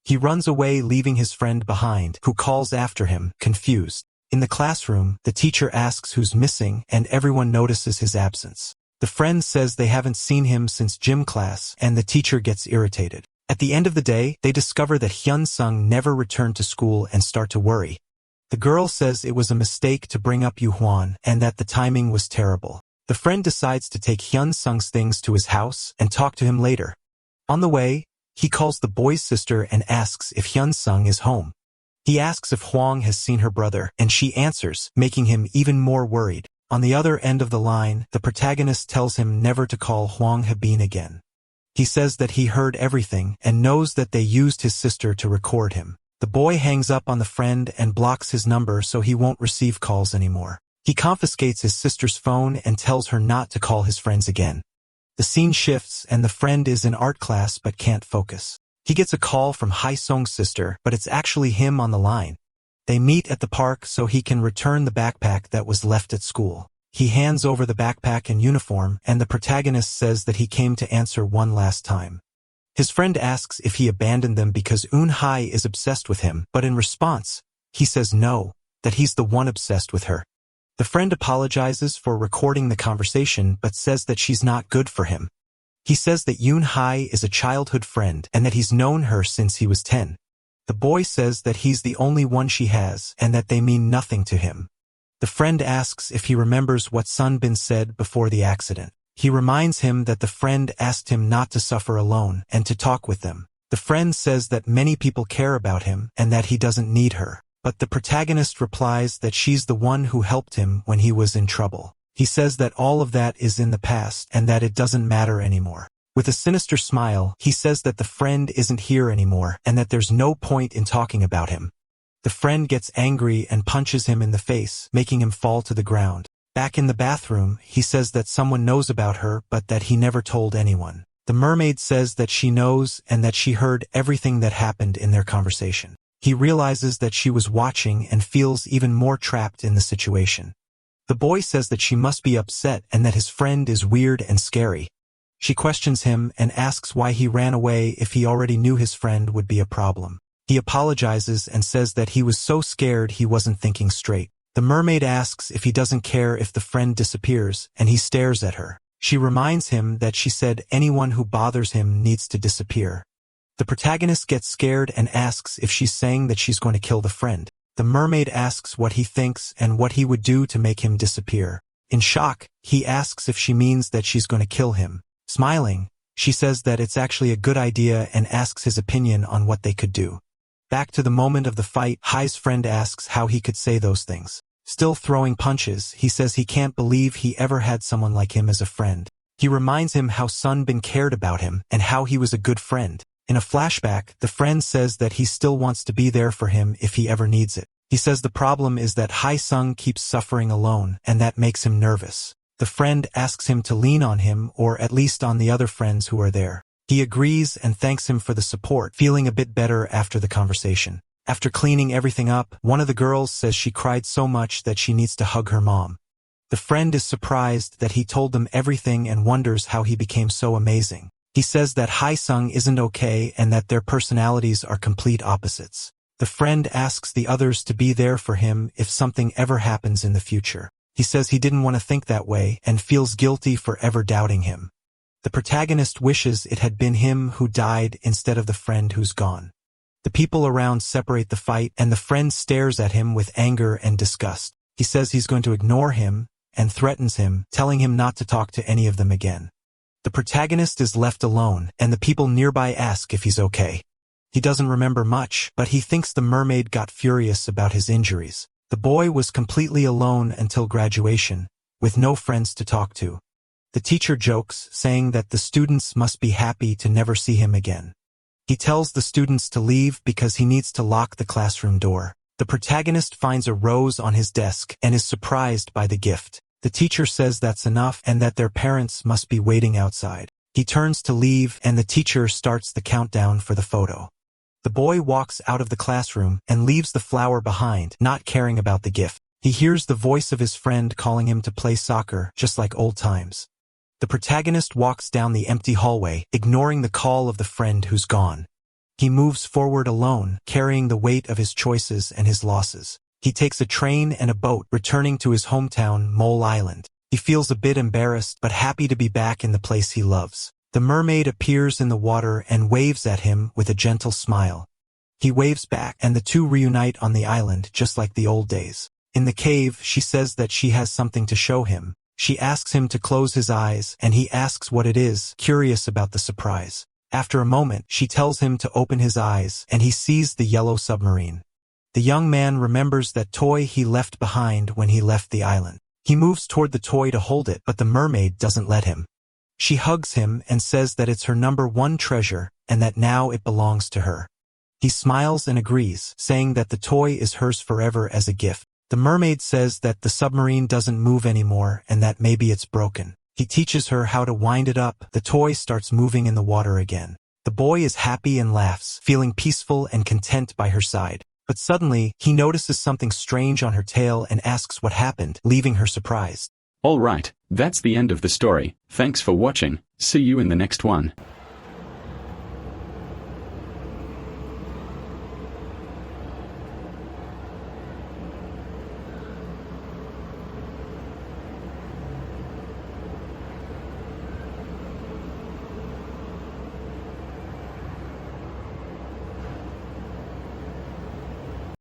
He runs away, leaving his friend behind, who calls after him, confused. In the classroom, the teacher asks who's missing, and everyone notices his absence. The friend says they haven't seen him since gym class, and the teacher gets irritated. At the end of the day, they discover that Hyun-sung never returned to school and start to worry. The girl says it was a mistake to bring up Yu-hwan, and that the timing was terrible. The friend decides to take Hyun-sung's things to his house and talk to him later. On the way, he calls the boy's sister and asks if Hyun-sung is home. He asks if Hwang has seen her brother, and she answers, making him even more worried. On the other end of the line, the protagonist tells him never to call Hwang Habin again. He says that he heard everything and knows that they used his sister to record him. The boy hangs up on the friend and blocks his number so he won't receive calls anymore. He confiscates his sister's phone and tells her not to call his friends again. The scene shifts and the friend is in art class but can't focus. He gets a call from Hae-sung's sister, but it's actually him on the line. They meet at the park so he can return the backpack that was left at school. He hands over the backpack and uniform, and the protagonist says that he came to answer one last time. His friend asks if he abandoned them because Eun-hae is obsessed with him, but in response, he says no, that he's the one obsessed with her. The friend apologizes for recording the conversation but says that she's not good for him. He says that Eun-hae is a childhood friend and that he's known her since he was 10. The boy says that he's the only one she has and that they mean nothing to him. The friend asks if he remembers what Sunbin said before the accident. He reminds him that the friend asked him not to suffer alone and to talk with them. The friend says that many people care about him and that he doesn't need her. But the protagonist replies that she's the one who helped him when he was in trouble. He says that all of that is in the past and that it doesn't matter anymore. With a sinister smile, he says that the friend isn't here anymore and that there's no point in talking about him. The friend gets angry and punches him in the face, making him fall to the ground. Back in the bathroom, he says that someone knows about her but that he never told anyone. The mermaid says that she knows and that she heard everything that happened in their conversation. He realizes that she was watching and feels even more trapped in the situation. The boy says that she must be upset and that his friend is weird and scary. She questions him and asks why he ran away if he already knew his friend would be a problem. He apologizes and says that he was so scared he wasn't thinking straight. The mermaid asks if he doesn't care if the friend disappears, and he stares at her. She reminds him that she said anyone who bothers him needs to disappear. The protagonist gets scared and asks if she's saying that she's going to kill the friend. The mermaid asks what he thinks and what he would do to make him disappear. In shock, he asks if she means that she's going to kill him. Smiling, she says that it's actually a good idea and asks his opinion on what they could do. Back to the moment of the fight, Hae's friend asks how he could say those things. Still throwing punches, he says he can't believe he ever had someone like him as a friend. He reminds him how Sunbin cared about him and how he was a good friend. In a flashback, the friend says that he still wants to be there for him if he ever needs it. He says the problem is that Hae-sung keeps suffering alone, and that makes him nervous. The friend asks him to lean on him or at least on the other friends who are there. He agrees and thanks him for the support, feeling a bit better after the conversation. After cleaning everything up, one of the girls says she cried so much that she needs to hug her mom. The friend is surprised that he told them everything and wonders how he became so amazing. He says that Hae-sung isn't okay and that their personalities are complete opposites. The friend asks the others to be there for him if something ever happens in the future. He says he didn't want to think that way and feels guilty for ever doubting him. The protagonist wishes it had been him who died instead of the friend who's gone. The people around separate the fight and the friend stares at him with anger and disgust. He says he's going to ignore him and threatens him, telling him not to talk to any of them again. The protagonist is left alone and the people nearby ask if he's okay. He doesn't remember much, but he thinks the mermaid got furious about his injuries. The boy was completely alone until graduation, with no friends to talk to. The teacher jokes, saying that the students must be happy to never see him again. He tells the students to leave because he needs to lock the classroom door. The protagonist finds a rose on his desk and is surprised by the gift. The teacher says that's enough and that their parents must be waiting outside. He turns to leave and the teacher starts the countdown for the photo. The boy walks out of the classroom and leaves the flower behind, not caring about the gift. He hears the voice of his friend calling him to play soccer, just like old times. The protagonist walks down the empty hallway, ignoring the call of the friend who's gone. He moves forward alone, carrying the weight of his choices and his losses. He takes a train and a boat, returning to his hometown, Mole Island. He feels a bit embarrassed, but happy to be back in the place he loves. The mermaid appears in the water and waves at him with a gentle smile. He waves back, and the two reunite on the island, just like the old days. In the cave, she says that she has something to show him. She asks him to close his eyes, and he asks what it is, curious about the surprise. After a moment, she tells him to open his eyes, and he sees the yellow submarine. The young man remembers that toy he left behind when he left the island. He moves toward the toy to hold it, but the mermaid doesn't let him. She hugs him and says that it's her #1 treasure, and that now it belongs to her. He smiles and agrees, saying that the toy is hers forever as a gift. The mermaid says that the submarine doesn't move anymore and that maybe it's broken. He teaches her how to wind it up. The toy starts moving in the water again. The boy is happy and laughs, feeling peaceful and content by her side. But suddenly, he notices something strange on her tail and asks what happened, leaving her surprised. Alright, that's the end of the story. Thanks for watching. See you in the next one.